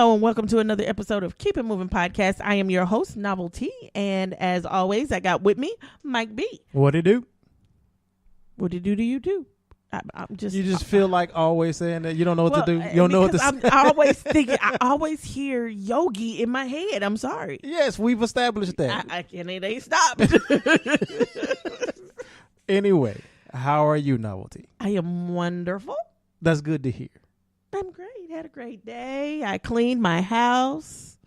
Hello and welcome to another episode of Keep It Moving Podcast. I am your host, Novelty, and as always, I got with me Mike B. What it do? What it do you do? I'm just. You just feel like always saying that you don't know what to do. You don't know what to say. I always think. I always hear yogi in my head. I'm sorry. Yes, we've established that. And it ain't stopped. Anyway, how are you, Novelty? I am wonderful. That's good to hear. I'm great. Had a great day. I cleaned my house.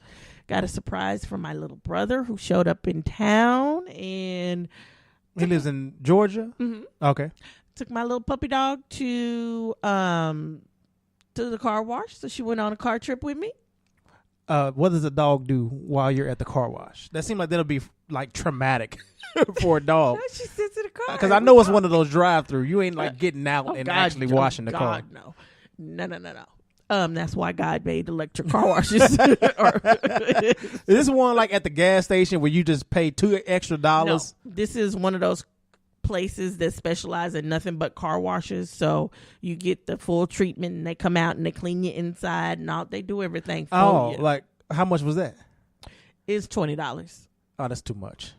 Got a surprise from my little brother who showed up in town, and he lives in Georgia. Mm-hmm. Okay. Took my little puppy dog to the car wash, so she went on a car trip with me. What does a dog do while you're at the car wash? That seems like that'll be like traumatic for a dog. No, she sits in the car. Because I know it's one of those drive-through. You ain't like getting out and actually washing the car. No. That's why God made electric car washes. This one like at the gas station where you just pay $2 extra. No, this is one of those places that specialize in nothing but car washes. So you get the full treatment, and they come out and they clean you inside, and all they do everything for you. Oh, like how much was that? It's $20. Oh, that's too much.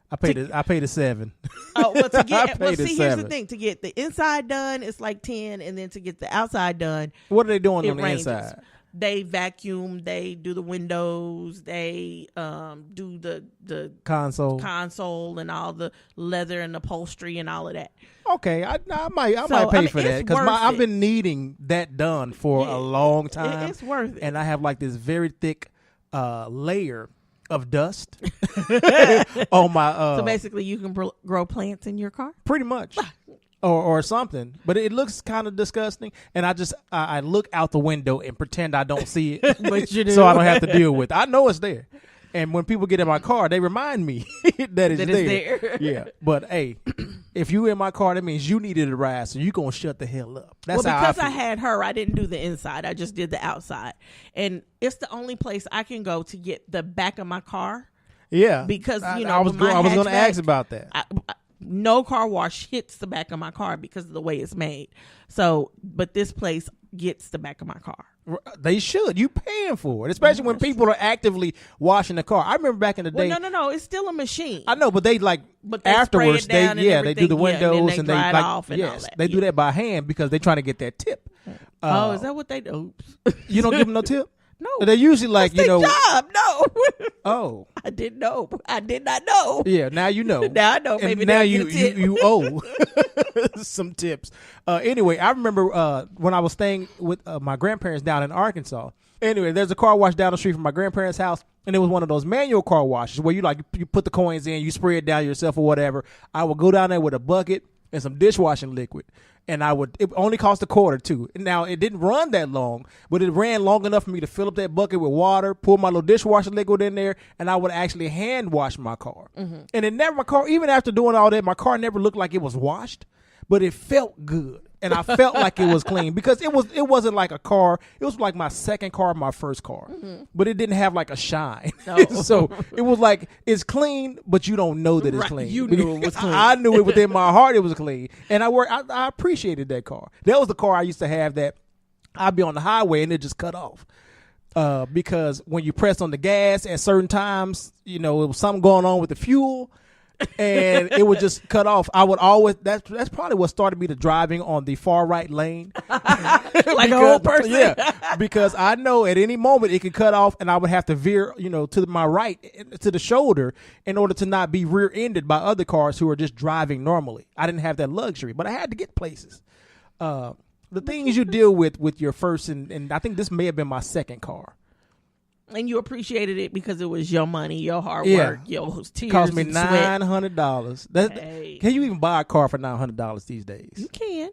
I paid a $7. Oh, well, to get here's the thing: to get the inside done, it's like $10, and then to get the outside done, what are they doing on the ranges. inside? They vacuum, they do the windows, they do the console and all the leather and upholstery and all of that. Okay, I might pay for that because I've been needing that done for a long time. It's worth it, and I have like this very thick layer of dust on my. So basically, you can grow plants in your car, pretty much. Or something, but it looks kind of disgusting, and I look out the window and pretend I don't see it, but you do. So I don't have to deal with it. I know it's there, and when people get in my car, they remind me that it's there. Yeah, but hey, if you in my car, that means you needed a ride, so you gonna shut the hell up. That's how because I had her, I didn't do the inside; I just did the outside, and it's the only place I can go to get the back of my car. Yeah, because I was going to ask about that. No car wash hits the back of my car because of the way it's made. So, but this place gets the back of my car. They should. You paying for it, especially when people are actively washing the car. I remember back in the day. Well, no. It's still a machine. I know, but they afterwards they do the windows and they dry it off and all yes, that. they do that by hand because they're trying to get that tip. Is that what they do? Oops. You don't give them no tip? No. They're usually like, That's their job. No. Oh. I didn't know. I did not know. Yeah, now you know. Now I know. Maybe and now you owe some tips. Anyway, I remember when I was staying with my grandparents down in Arkansas. Anyway, there's a car wash down the street from my grandparents' house, and it was one of those manual car washes where you put the coins in, you spray it down yourself or whatever. I would go down there with a bucket and some dishwashing liquid. And it only cost $0.25 too. Now, it didn't run that long, but it ran long enough for me to fill up that bucket with water, pour my little dishwasher liquid in there, and I would actually hand wash my car. Mm-hmm. And even after doing all that, my car never looked like it was washed, but it felt good. And I felt like it was clean because it wasn't like a car. It was like my second car, my first car, but it didn't have like a shine. No. So it was like it's clean, but you don't know that it's clean. You knew it was clean. I knew it within my heart it was clean, and I appreciated that car. That was the car I used to have that I'd be on the highway and it just cut off. Because when you press on the gas at certain times, it was something going on with the fuel. And it would just cut off. I would always. That's probably what started me to driving on the far right lane, like a whole person. Yeah, because I know at any moment it could cut off, and I would have to veer, to my right, to the shoulder, in order to not be rear-ended by other cars who are just driving normally. I didn't have that luxury, but I had to get places. The things you deal with your first, and I think this may have been my second car. And you appreciated it because it was your money, your hard work, your tears. Cost me $900. Hey. Can you even buy a car for $900 these days? You can.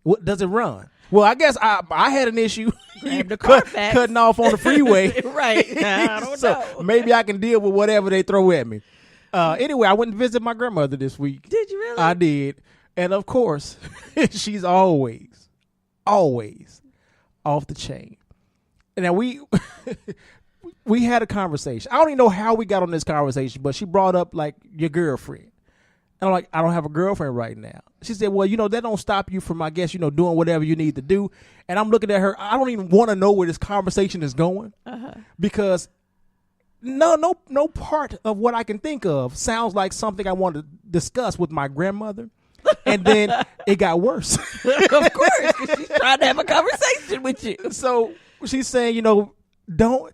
What does it run? Well, I guess I had an issue cutting off on the freeway. Right. I don't know. Maybe I can deal with whatever they throw at me. Anyway, I went to visit my grandmother this week. Did you really? I did. And of course, she's always off the chain. Now we had a conversation. I don't even know how we got on this conversation, but she brought up like your girlfriend. And I'm like, I don't have a girlfriend right now. She said, well, that don't stop you from, I guess, doing whatever you need to do. And I'm looking at her. I don't even want to know where this conversation is going because no part of what I can think of sounds like something I want to discuss with my grandmother. And then it got worse. Of course, 'cause she's trying to have a conversation with you. So she's saying, don't,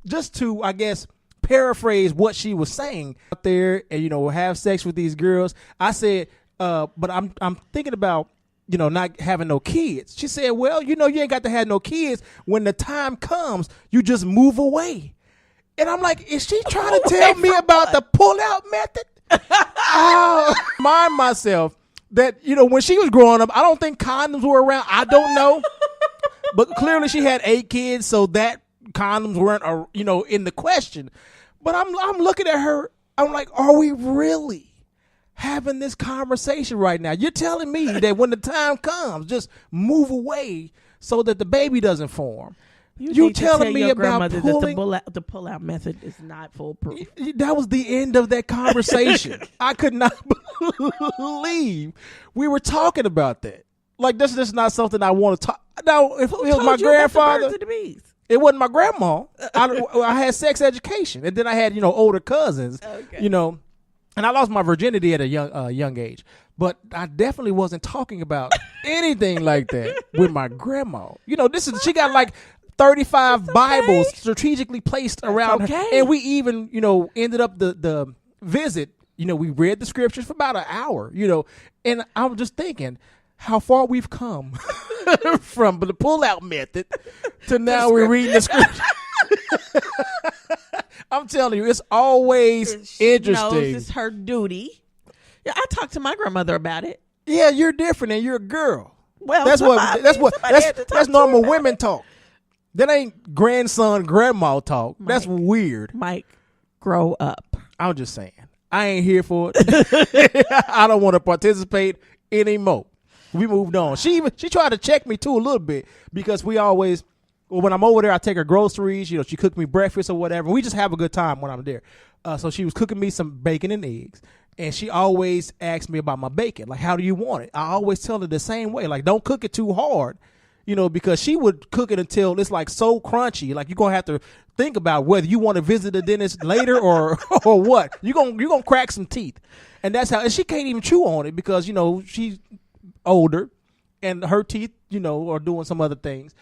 just to, I guess, paraphrase what she was saying out there and, have sex with these girls. I said, but I'm thinking about, not having no kids. She said, well, you ain't got to have no kids. When the time comes, you just move away. And I'm like, is she trying to tell me about the pull-out method? I remind myself that, when she was growing up, I don't think condoms were around. I don't know. But clearly she had 8 kids, so that condoms weren't, in the question. But I'm looking at her. I'm like, are we really having this conversation right now? You're telling me that when the time comes, just move away so that the baby doesn't form. You telling me about pulling? That the pull-out method is not foolproof. That was the end of that conversation. I could not believe we were talking about that. Like, this is not something I want to talk. Now, if it was my grandfather, it wasn't my grandma. I had sex education, and then I had older cousins. Okay. And I lost my virginity at a young age. But I definitely wasn't talking about anything like that with my grandma. She got like 35 Bibles strategically placed around her. And we even, ended up the visit, we read the scriptures for about an hour, and I was just thinking how far we've come from the pull-out method to now we're reading the scripture. I'm telling you, it's always interesting. Knows it's her duty. Yeah, I talked to my grandmother about it. Yeah, you're different and you're a girl. Well, that's normal women talk. That ain't grandson, grandma talk. That's weird. Mike, grow up. I'm just saying. I ain't here for it. I don't want to participate anymore. We moved on. She tried to check me too a little bit because we always, when I'm over there, I take her groceries. She cook me breakfast or whatever. We just have a good time when I'm there. So she was cooking me some bacon and eggs. And she always asks me about my bacon. Like, how do you want it? I always tell her the same way. Like, don't cook it too hard. Because she would cook it until it's like so crunchy. Like, you're going to have to think about whether you want to visit the dentist later or what. You're gonna crack some teeth. And that's how, and she can't even chew on it because, she's older and her teeth, are doing some other things.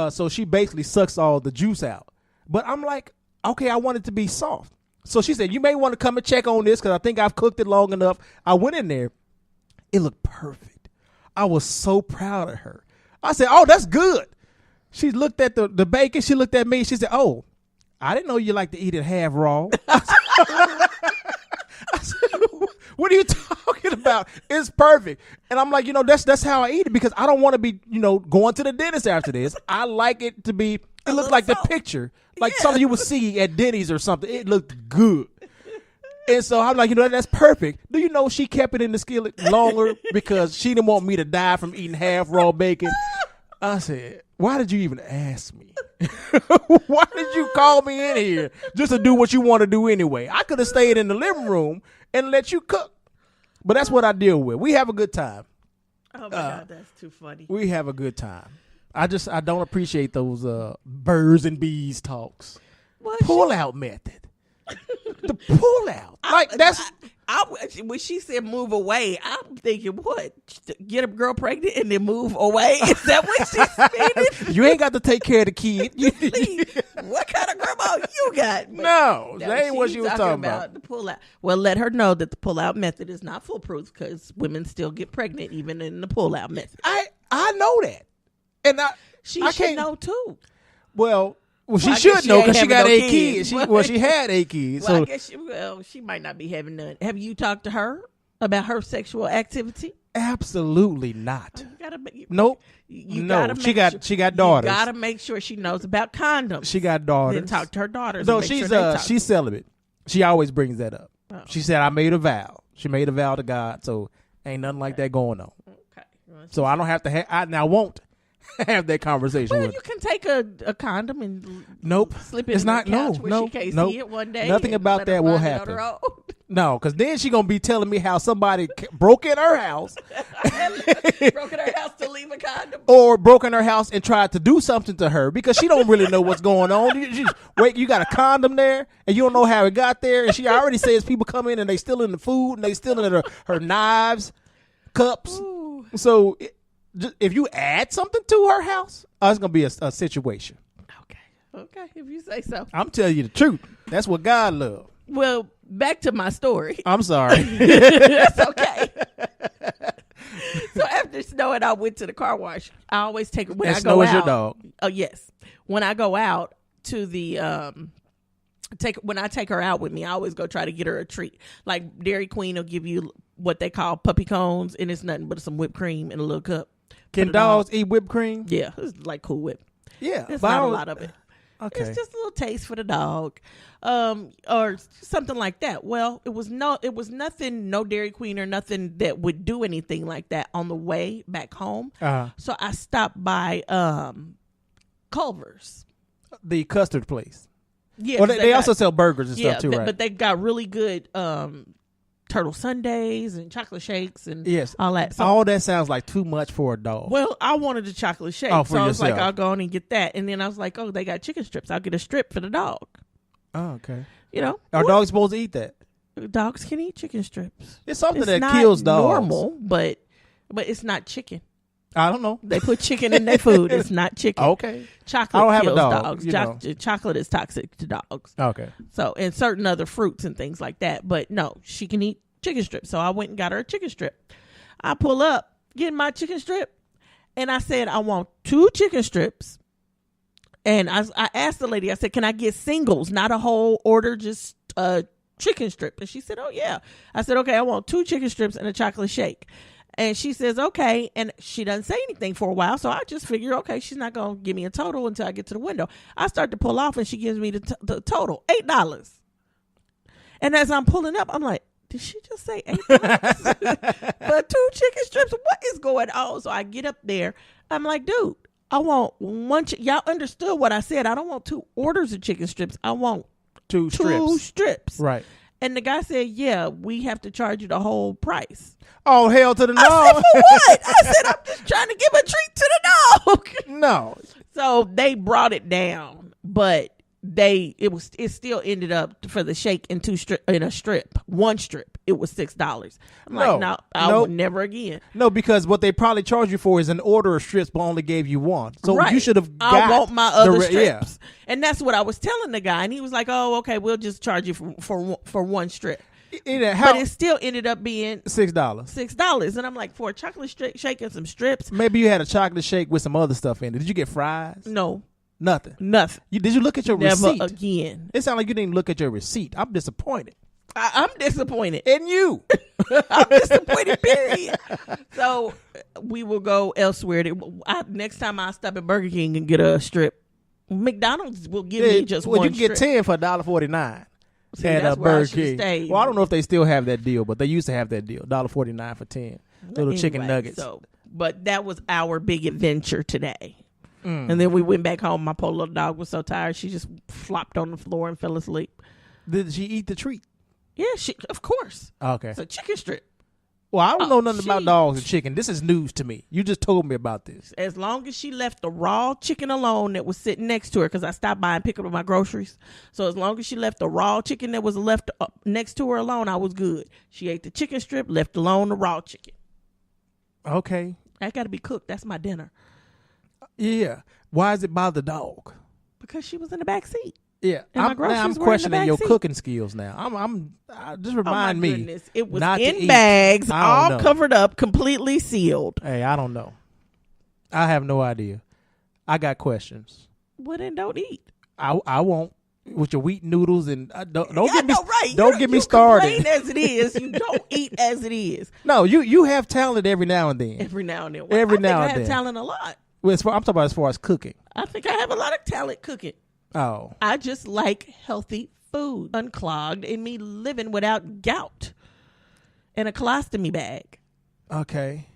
So she basically sucks all the juice out. But I'm like, okay, I want it to be soft. So she said, you may want to come and check on this because I think I've cooked it long enough. I went in there. It looked perfect. I was so proud of her. I said, oh, that's good. She looked at the bacon. She looked at me. She said, oh, I didn't know you like to eat it half raw. I said, what are you talking about? It's perfect. And I'm like, that's how I eat it because I don't want to be, going to the dentist after this. I like it to be, it looked like the picture, like something you would see at Denny's or something. It looked good. And so I'm like, that's perfect. Do you know she kept it in the skillet longer because she didn't want me to die from eating half raw bacon? I said, why did you even ask me? Why did you call me in here just to do what you want to do anyway? I could have stayed in the living room and let you cook. But that's what I deal with. We have a good time. Oh, my God, that's too funny. We have a good time. I don't appreciate those birds and bees talks. Pull-out method. The pull-out. Like, that's... when she said move away, I'm thinking, what? Get a girl pregnant and then move away? Is that what she's meaning? You ain't got to take care of the kid. What kind of grandma you got? No, that ain't what she was talking about. The pull-out. Well, let her know that the pull-out method is not foolproof because women still get pregnant even in the pull-out method. I know that. And she should know too. Well, she should know because she got 8 kids. She had 8 kids. Well, I guess she might not be having none. Have you talked to her about her sexual activity? Absolutely not. Nope. She got daughters. You gotta make sure she knows about condoms. She got daughters. Then talk to her daughters. No, she's celibate. She always brings that up. Oh. She said, I made a vow. She made a vow to God, so ain't nothing like that going on. Okay. Well, so I don't have to I won't have that conversation with her. You can take a condom and nope. slip it in the couch where she can't see it one day. Nothing about that will happen. No, because then she gonna be telling me how somebody broke in her house, broke in her house to leave a condom, or broke in her house and tried to do something to her because she don't really know what's going on. You got a condom there, and you don't know how it got there, and she already says people come in and they stealing the food and they stealing her knives, cups. Ooh. So if you add something to her house, it's gonna be a situation. Okay, if you say so. I'm telling you the truth. That's what God loves. Well, back to my story. I'm sorry. That's okay. So after snowing, I went to the car wash. I always take it when I go out. Your dog. Oh yes, when I go out to the when I take her out with me, I always go try to get her a treat. Like Dairy Queen will give you what they call puppy cones, and it's nothing but some whipped cream in a little cup. Can dogs eat whipped cream? Yeah, it's like Cool Whip. Yeah, it's not a lot of it. Okay. It's just a little taste for the dog, or something like that. Well, it was nothing, no Dairy Queen or nothing that would do anything like that on the way back home. So I stopped by Culver's, the custard place. Yeah, well, they also sell burgers and stuff too, right? But they got really good turtle sundaes and chocolate shakes and all that. So, all that sounds like too much for a dog. Well, I wanted a chocolate shake, so I was like, I'll go on and get that. And then I was like, oh, they got chicken strips. I'll get a strip for the dog. Oh, okay. Are dogs supposed to eat that? Dogs can eat chicken strips. It's something that kills dogs. Normal, but it's not chicken. I don't know. They put chicken in their food. It's not chicken. Okay. Chocolate kills dogs. Chocolate is toxic to dogs. Okay. So, and certain other fruits and things like that. But no, she can eat chicken strips. So I went and got her a chicken strip. I pull up, get my chicken strip, and I said, I want 2 chicken strips. And I asked the lady, I said, can I get singles, not a whole order, just a chicken strip? And she said, oh, yeah. I said, okay, I want 2 chicken strips and a chocolate shake. And she says, okay. And she doesn't say anything for a while. So I just figure, okay, she's not going to give me a total until I get to the window. I start to pull off and she gives me the total, $8. And as I'm pulling up, I'm like, did she just say $8 for 2 chicken strips? What is going on? So I get up there. I'm like, dude, I want 1. Y'all understood what I said. I don't want 2 orders of chicken strips. I want 2 strips. Right. And the guy said, yeah, we have to charge you the whole price. Oh, hell to the no. I said, for what? I said, I'm just trying to give a treat to the dog. No. So they brought it down, but it still ended up for the shake and 2 strip in a strip. 1 strip, it was $6. I'm like, no, I will never again. No, because what they probably charge you for is an order of strips, but only gave you 1. So you should have. I want my other strips, and that's what I was telling the guy, and he was like, "Oh, okay, we'll just charge you for 1 strip." But it still ended up being $6. $6, and I'm like, for a chocolate shake and some strips. Maybe you had a chocolate shake with some other stuff in it. Did you get fries? No. Nothing. Did you look at your receipt? Never again. It sounded like you didn't look at your receipt. I'm disappointed. I'm disappointed. In you. I'm disappointed, period. So we will go elsewhere. Next time I stop at Burger King and get a strip, McDonald's will give me just 1 strip. You can get 10 for $1.49. $1.49. See, that's where Burger King. Stayed. Well, I don't know if they still have that deal, but they used to have that deal. $1.49 for 10. Little chicken nuggets. But that was our big adventure today. And then we went back home. My poor little dog was so tired, she just flopped on the floor and fell asleep. Did she eat the treat? Yeah, of course. Okay. It's a chicken strip. Well, I don't know nothing about dogs and chicken. This is news to me. You just told me about this. As long as she left the raw chicken alone that was sitting next to her, because I stopped by and picked up my groceries. So as long as she left the raw chicken that was left next to her alone, I was good. She ate the chicken strip, left alone the raw chicken. Okay. That got to be cooked. That's my dinner. Yeah. Why is it by the dog? Because she was in the back seat. Yeah, I'm questioning your cooking skills now. Just remind me. Goodness. It was in bags, all covered up, completely sealed. Hey, I don't know. I have no idea. I got questions. Well, then don't eat. I won't. With your wheat noodles and don't get me started. You complain as it is. You don't eat as it is. No, you have talent every now and then. Every now and then. Well, I have talent a lot. Well, I'm talking about as far as cooking. I think I have a lot of talent cooking. Oh. I just like healthy food, unclogged, and me living without gout in a colostomy bag. Okay.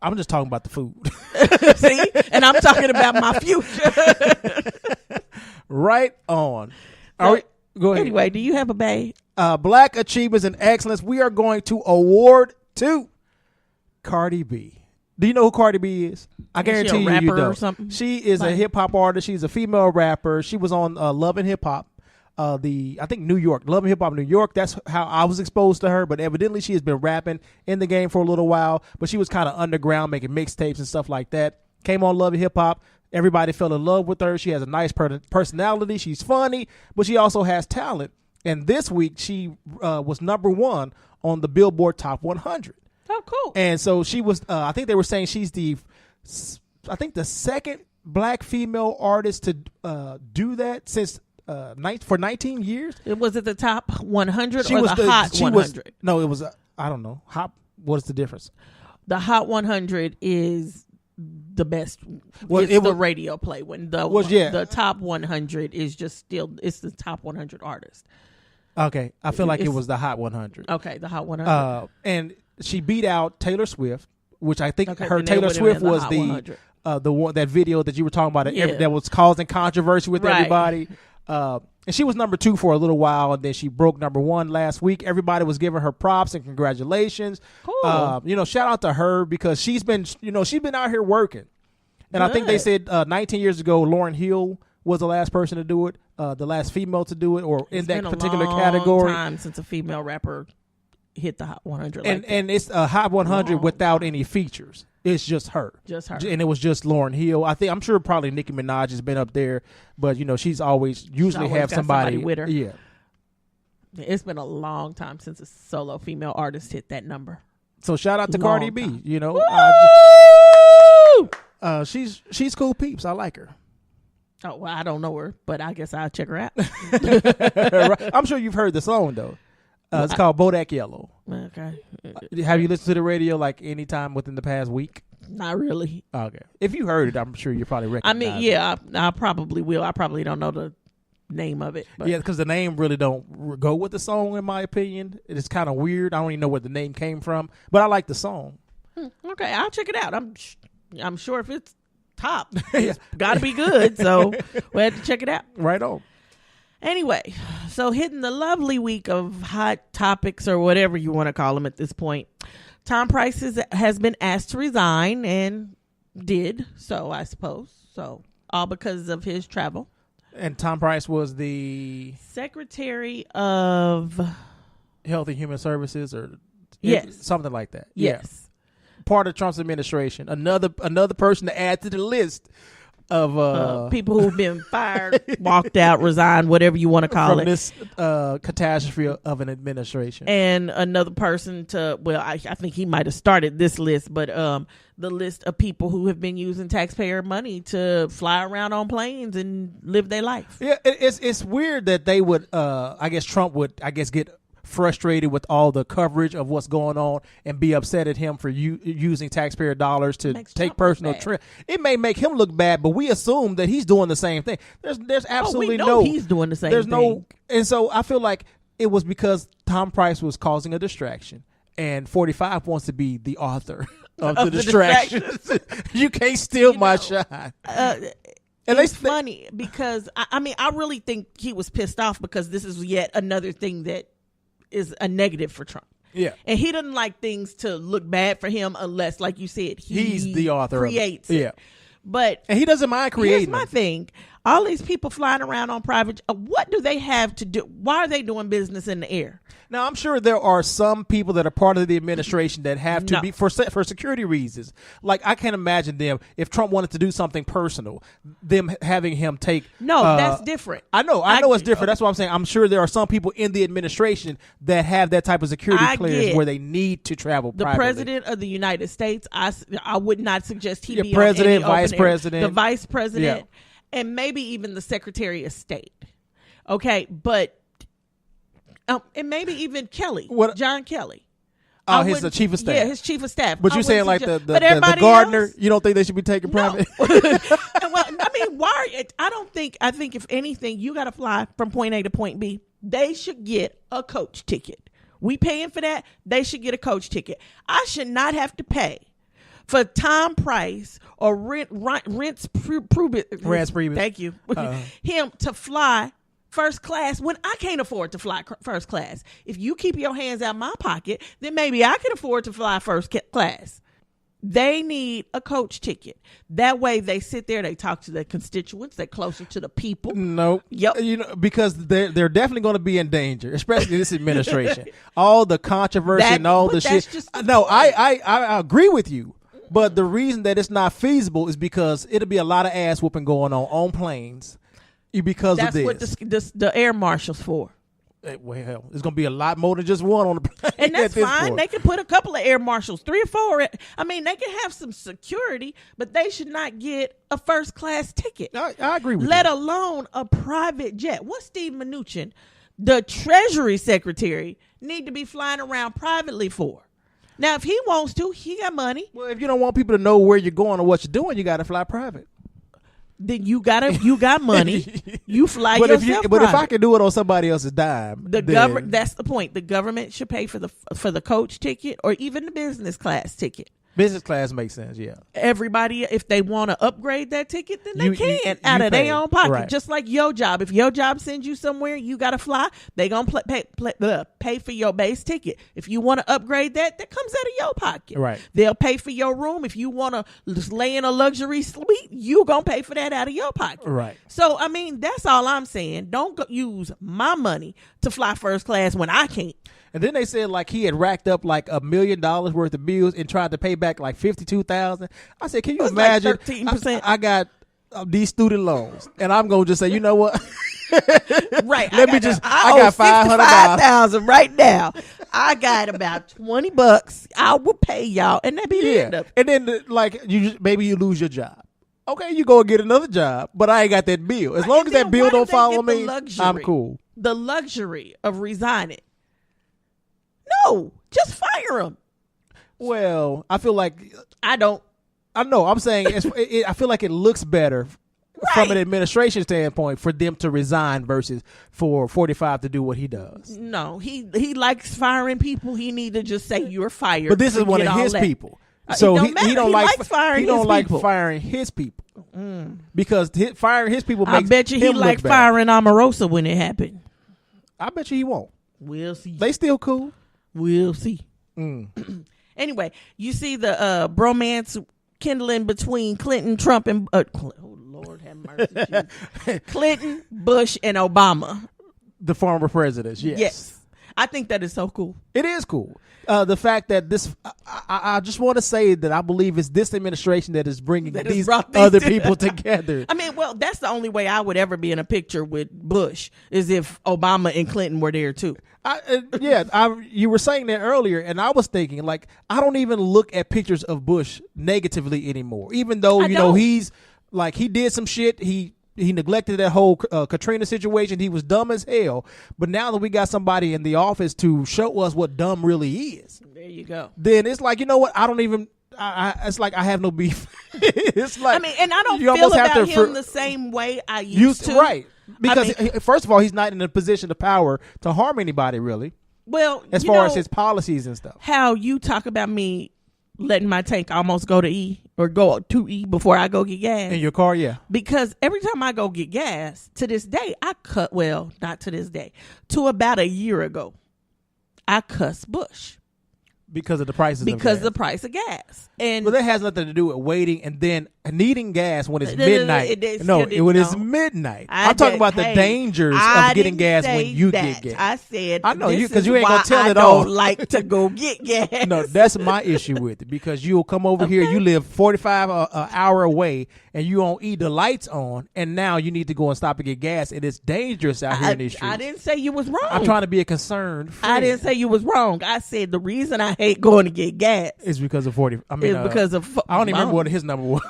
I'm just talking about the food. See? And I'm talking about my future. Right on. So, Go ahead. Anyway, do you have a bae? Black Achievements and Excellence. We are going to award to Cardi B. Do you know who Cardi B is? I guarantee you rapper don't. Or something? She is a hip hop artist. She's a female rapper. She was on Love and Hip Hop. I think New York, Love and Hip Hop New York. That's how I was exposed to her. But evidently, she has been rapping in the game for a little while. But she was kind of underground, making mixtapes and stuff like that. Came on Love and Hip Hop. Everybody fell in love with her. She has a nice personality. She's funny, but she also has talent. And this week, she was #1 on the Billboard Top 100. Oh, cool. And so she was, I think they were saying she's the second black female artist to do that since for 19 years. Was it the top 100 or the Hot 100? No, it was, I don't know. What is the difference? The Hot 100 is the best. Well, it's the radio play when the top 100 is just still, it's the top 100 artist. Okay. I feel like it was the Hot 100. Okay, the Hot 100. And she beat out Taylor Swift, which I think Taylor Swift was the one, that video that you were talking about that was causing controversy with everybody. And she was #2 for a little while, and then she broke #1 last week. Everybody was giving her props and congratulations. Cool. Shout out to her because she's been out here working. And I think they said 19 years ago, Lauryn Hill was the last person to do it, the last female to do it, or in that particular category. It's been a long time since a female rapper hit the Hot 100. And it's a Hot 100 without any features. It's just her. And it was just Lauryn Hill. I'm sure probably Nicki Minaj has been up there, but she's always have somebody with her. Yeah. It's been a long time since a solo female artist hit that number. So shout out to Cardi B. She's cool peeps. I like her. Oh, well, I don't know her, but I guess I'll check her out. I'm sure you've heard the song though. It's called Bodak Yellow. Okay. Have you listened to the radio like any time within the past week? Not really. Okay. If you heard it, I'm sure you probably recognize it. I probably will. I probably don't know the name of it. But. Yeah, because the name really don't go with the song, in my opinion. It's kind of weird. I don't even know where the name came from, but I like the song. Okay, I'll check it out. I'm sure if it's top, it's got to be good. So we'll have to check it out. Right on. Anyway, so hitting the lovely week of hot topics or whatever you want to call them at this point, Tom Price has been asked to resign and did so, I suppose. So all because of his travel. And Tom Price was the Secretary of Health and Human Services, or something like that. Yes, part of Trump's administration. Another person to add to the list of people who've been fired, walked out, resigned, whatever you want to call it. From this catastrophe of an administration. And another person I think he might have started this list, but the list of people who have been using taxpayer money to fly around on planes and live their life. Yeah, it's weird that they would, Trump would, get frustrated with all the coverage of what's going on and be upset at him for using taxpayer dollars to take personal trip. It may make him look bad, but we assume that he's doing the same thing. There's absolutely he's doing the same thing. And so I feel like it was because Tom Price was causing a distraction, and 45 wants to be the author of the distractions. You can't steal my shine. It's funny because I really think he was pissed off because this is yet another thing that is a negative for Trump. Yeah. And he doesn't like things to look bad for him unless, like you said, he's the author creates of it. it. Yeah. But and he doesn't mind creating. Here's my thing. All these people flying around on private, what do they have to do? Why are they doing business in the air? Now, I'm sure there are some people that are part of the administration that have to be for security reasons. Like, I can't imagine them, if Trump wanted to do something personal, them having him take. No, that's different. I know it's different. That's what I'm saying. I'm sure there are some people in the administration that have that type of security clearance where they need to travel privately. The president of the United States, I would not suggest he be president, on any vice president. The vice president, and maybe even the Secretary of State. Okay, but and maybe even John Kelly. His chief of staff. Yeah, his chief of staff. But you're saying like the gardener, you don't think they should be taken private? Well, why? I think if anything, you got to fly from point A to point B. They should get a coach ticket. We paying for that. They should get a coach ticket. I should not have to pay for Tom Price or Rance Priebus. Thank you. Him to fly first class when I can't afford to fly first class? If you keep your hands out my pocket, then maybe I can afford to fly first class. They need a coach ticket. That way they sit there, they talk to their constituents, they're closer to the people. No. Yep. Because they're definitely going to be in danger, especially this administration. All the controversy and all the shit. No, I agree with you. But the reason that it's not feasible is because it'll be a lot of ass whooping going on planes because of this. That's what the air marshal's for. Well, hell, there's going to be a lot more than just one on the plane. And that's fine. They can put a couple of air marshals, 3 or 4. I mean, they can have some security, but they should not get a first class ticket. I agree with you. Let alone a private jet. What's Steve Mnuchin, the Treasury Secretary, need to be flying around privately for? Now, if he wants to, he got money. Well, if you don't want people to know where you're going or what you're doing, you got to fly private. Then you got money. You fly yourself. But if I can do it on somebody else's dime, that's the point. The government should pay for the coach ticket or even the business class ticket. Business class makes sense, yeah. Everybody, if they want to upgrade that ticket, then they can out of their own pocket. Right. Just like your job. If your job sends you somewhere, you got to fly, they going to pay for your base ticket. If you want to upgrade that comes out of your pocket. Right. They'll pay for your room. If you want to just lay in a luxury suite, you going to pay for that out of your pocket. Right. So, I mean, that's all I'm saying. Don't use my money to fly first class when I can't. And then they said like he had racked up like $1 million worth of bills and tried to pay back like $52,000. I said, can you imagine? Like 13%. I got these student loans, and I'm gonna just say, you know what? Right. I got $55,000 right now. I got about $20. I will pay y'all, and that be the end of it. And then maybe you lose your job. Okay, you go and get another job, but I ain't got that bill. As long as that bill don't follow me, I'm cool. The luxury of resigning. No, just fire him. Well, I feel like I know. I'm saying I feel like it looks better from an administration standpoint for them to resign versus for 45 to do what he does. No, he likes firing people. He need to just say you're fired. But this is one of his people, so he don't like firing. He don't like firing his people because firing his people. I bet you he like firing Omarosa when it happened. I bet you he won't. We'll see. They still cool. We'll see. Anyway, you see the bromance kindling between Clinton, Trump, and oh Lord have mercy, Clinton, Bush, and Obama, the former presidents. Yes, I think that is so cool. It is cool. The fact that this, I just want to say that I believe it's this administration that is bringing these other people together. I mean, well, that's the only way I would ever be in a picture with Bush is if Obama and Clinton were there too. You were saying that earlier, and I was thinking, like, I don't even look at pictures of Bush negatively anymore, even though he's like he did some shit. He neglected that whole Katrina situation. He was dumb as hell. But now that we got somebody in the office to show us what dumb really is, there you go. Then it's like, you know what? I don't even. It's like I have no beef. It's like, I mean, and I don't feel about him the same way I used to. Right. Because first of all, he's not in a position of power to harm anybody, really. Well, as far as his policies and stuff. How you talk about me letting my tank almost go to E or go to E before I go get gas. In your car, yeah. Because every time I go get gas, to this day, not to this day, to about a year ago, I cuss Bush. Because of the prices because of the price of gas. And that has nothing to do with waiting and then needing gas when it's midnight. When it's midnight. I'm talking about the dangers of getting gas when you get gas. I said, I know you because you ain't gonna tell it all. I don't like to go get gas. No, that's my issue with it because you'll come over here. You live 45 an hour away and you don't eat the lights on, and now you need to go and stop and get gas, and it's dangerous out here in these streets. I didn't say you was wrong. I'm trying to be a concerned friend. I didn't say you was wrong. I said the reason I hate going to get gas is because of 40. I mean, it's because of I don't even remember what his number was.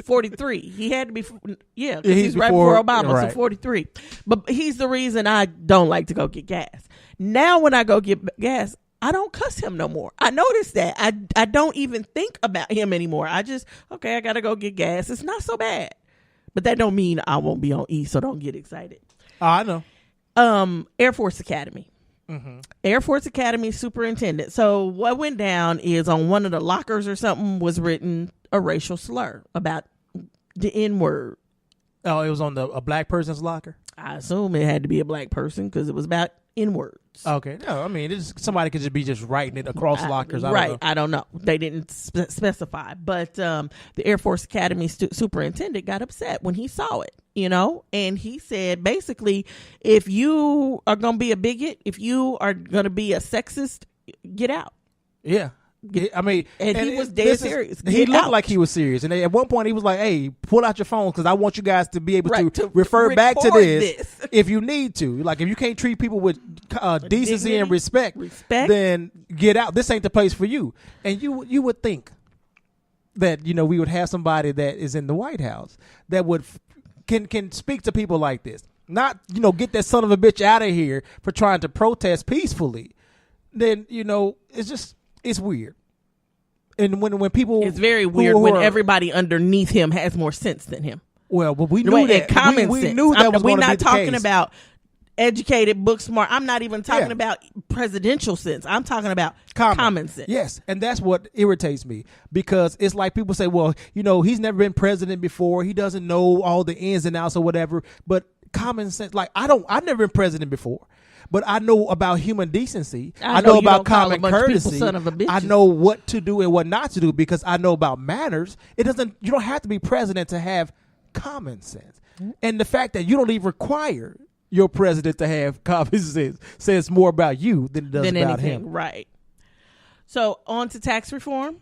43. He had to be, because he's right before Obama, right. So 43. But he's the reason I don't like to go get gas. Now when I go get gas, I don't cuss him no more. I noticed that. I don't even think about him anymore. I just, I got to go get gas. It's not so bad. But that don't mean I won't be on E, so don't get excited. I know. Air Force Academy. Mm-hmm. Air Force Academy superintendent. So what went down is on one of the lockers or something was written a racial slur about the N-word. Oh, it was on a black person's locker? I assume it had to be a black person because it was about N-words. Okay, no, I mean, somebody could just be writing it across lockers. I don't know. They didn't specify, but the Air Force Academy superintendent got upset when he saw it. And he said basically, if you are going to be a bigot, if you are going to be a sexist, get out. Yeah. I mean, and he was dead serious. He looked like he was serious, and at one point he was like, "Hey, pull out your phones because I want you guys to be able to refer back to this if you need to. Like, if you can't treat people with decency and respect, then get out. This ain't the place for you." And you would think that we would have somebody that is in the White House that would can speak to people like this, not get that son of a bitch out of here for trying to protest peacefully. Then it's weird. And when people... It's very weird when everybody underneath him has more sense than him. Well, but we knew that. We knew that was going to be the case. We're not talking about educated, book smart. I'm not even talking about presidential sense. I'm talking about common sense. Yes, and that's what irritates me, because it's like people say, well, he's never been president before. He doesn't know all the ins and outs or whatever. But common sense, like I've never been president before. But I know about human decency. I know about common courtesy. I know what to do and what not to do because I know about manners. You don't have to be president to have common sense. Mm-hmm. And the fact that you don't even require your president to have common sense says more about you than it does about him. Right. So on to tax reform.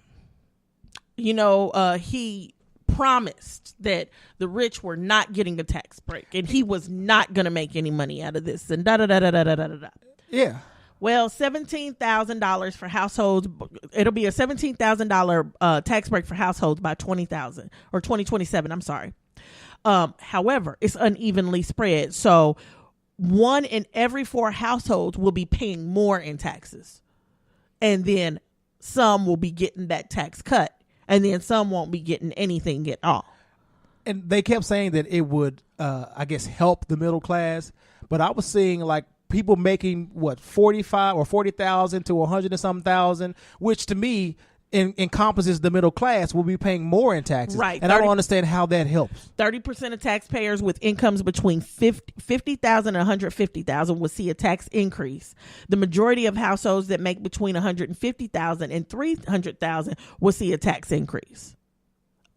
He promised that the rich were not getting a tax break and he was not going to make any money out of this and da-da-da-da-da-da-da-da. Yeah. Well, $17,000 for households. It'll be a $17,000 tax break for households by 2027. I'm sorry. However, it's unevenly spread. So 1 in every 4 households will be paying more in taxes. And then some will be getting that tax cut. And then some won't be getting anything at all. And they kept saying that it would, I guess, help the middle class. But I was seeing like people making 45 or 40,000 to 100 and some thousand, which to me encompasses the middle class, will be paying more in taxes. Right. And I don't understand how that helps. 30% of taxpayers with incomes between $50,000 and $150,000 will see a tax increase. The majority of households that make between $150,000 and $300,000 will see a tax increase.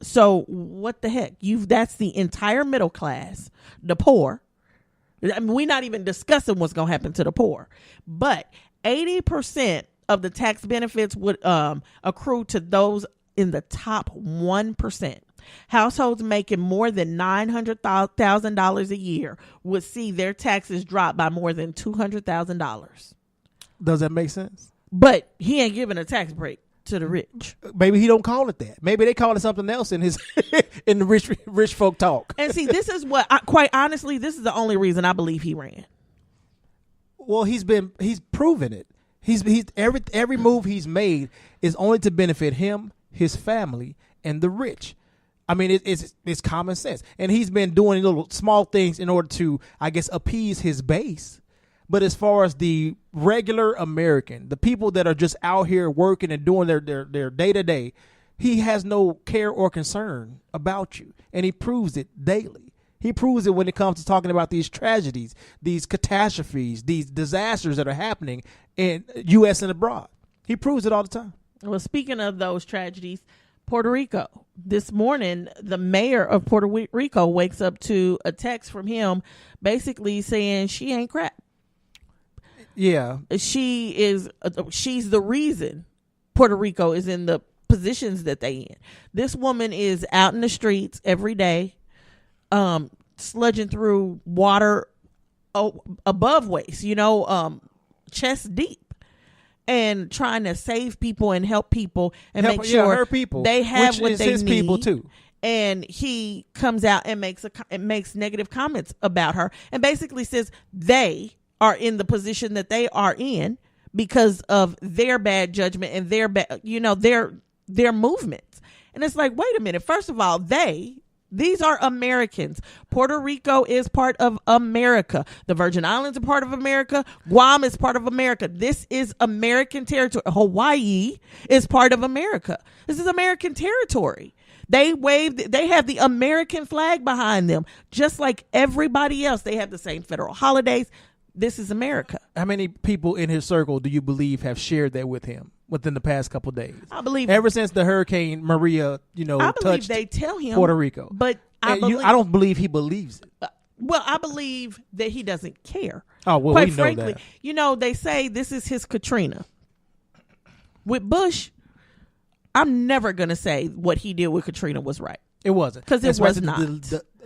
So what the heck? That's the entire middle class, the poor. I mean, we're not even discussing what's going to happen to the poor. But 80% of the tax benefits would accrue to those in the top 1%. Households making more than $900,000 a year would see their taxes drop by more than $200,000. Does that make sense? But he ain't giving a tax break to the rich. Maybe he don't call it that. Maybe they call it something else in his in the rich folk talk. And see, this is what quite honestly, this is the only reason I believe he ran. Well, he's proven it. He's every move he's made is only to benefit him, his family, and the rich. I mean, it's common sense. And he's been doing little small things in order to, I guess, appease his base. But as far as the regular American, the people that are just out here working and doing their day-to-day, he has no care or concern about you. And he proves it daily. He proves it when it comes to talking about these tragedies, these catastrophes, these disasters that are happening in U.S. and abroad. He proves it all the time. Well, speaking of those tragedies, Puerto Rico. This morning, the mayor of Puerto Rico wakes up to a text from him basically saying she ain't crap. Yeah. She's the reason Puerto Rico is in the positions that they in. This woman is out in the streets every day, sludging through water above waist, chest deep, and trying to save people and help people and make sure her people, they have what they his need. People too. And he comes out and makes negative comments about her and basically says they are in the position that they are in because of their bad judgment and their movements. And it's like, wait a minute. First of all, these are Americans. Puerto Rico is part of America. The Virgin Islands are part of America. Guam is part of America. This is American territory. Hawaii is part of America. This is American territory. They have the American flag behind them, just like everybody else. They have the same federal holidays. This is America. How many people in his circle do you believe have shared that with him within the past couple of days? I believe ever since the Hurricane Maria, touched they tell him Puerto Rico. But I don't believe he believes it. Well, I believe that he doesn't care. Oh, well, quite we know frankly, that. They say this is his Katrina. With Bush, I'm never going to say what he did with Katrina was right. It wasn't. Because it was not.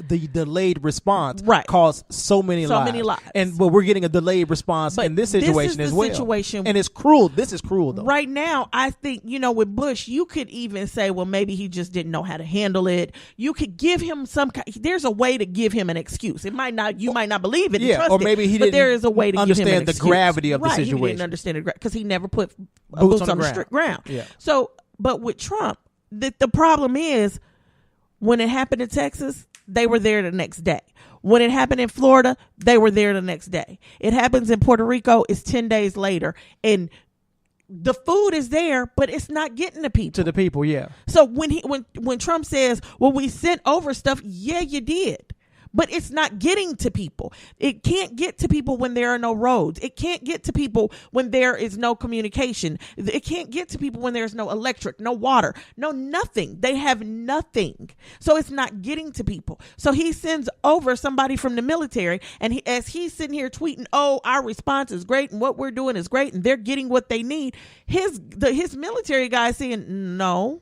The delayed response right. caused so many lives. But we're getting a delayed response in this situation as well. And it's cruel. This is cruel, though. Right now, I think, with Bush, you could even say, well, maybe he just didn't know how to handle it. You could give him there's a way to give him an excuse. You might not believe it. Yeah, trust or maybe he didn't but there is a way to give him an excuse. Understand the gravity of the situation. He didn't understand it because he never put boots on the ground. Yeah. So, but with Trump, the problem is when it happened in Texas, they were there the next day. When it happened in Florida, they were there the next day. It happens in Puerto Rico, it's 10 days later. And the food is there, but it's not getting to people. To the people, yeah. So when Trump says, well, we sent over stuff, yeah, you did. But it's not getting to people. It can't get to people when there are no roads. It can't get to people when there is no communication. It can't get to people when there's no electric, no water, no nothing. They have nothing. So it's not getting to people. So he sends over somebody from the military, and as he's sitting here tweeting, oh, our response is great and what we're doing is great and they're getting what they need. His military guy is saying, no.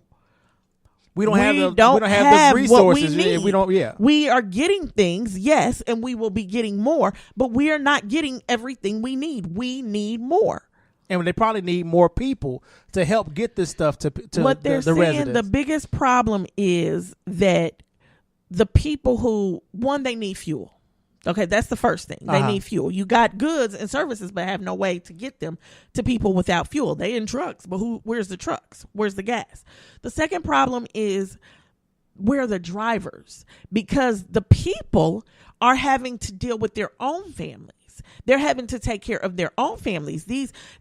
We don't have the resources. We don't. Yeah, we are getting things, yes, and we will be getting more, but we are not getting everything we need. We need more, and they probably need more people to help get this stuff to what they're the saying. residents. The biggest problem is that the people who they need fuel. Okay, that's the first thing. They need fuel. You got goods and services, but have no way to get them to people without fuel. They in trucks, but where's the trucks? Where's the gas? The second problem is where are the drivers? Because the people are having to deal with their own families. They're having to take care of their own families.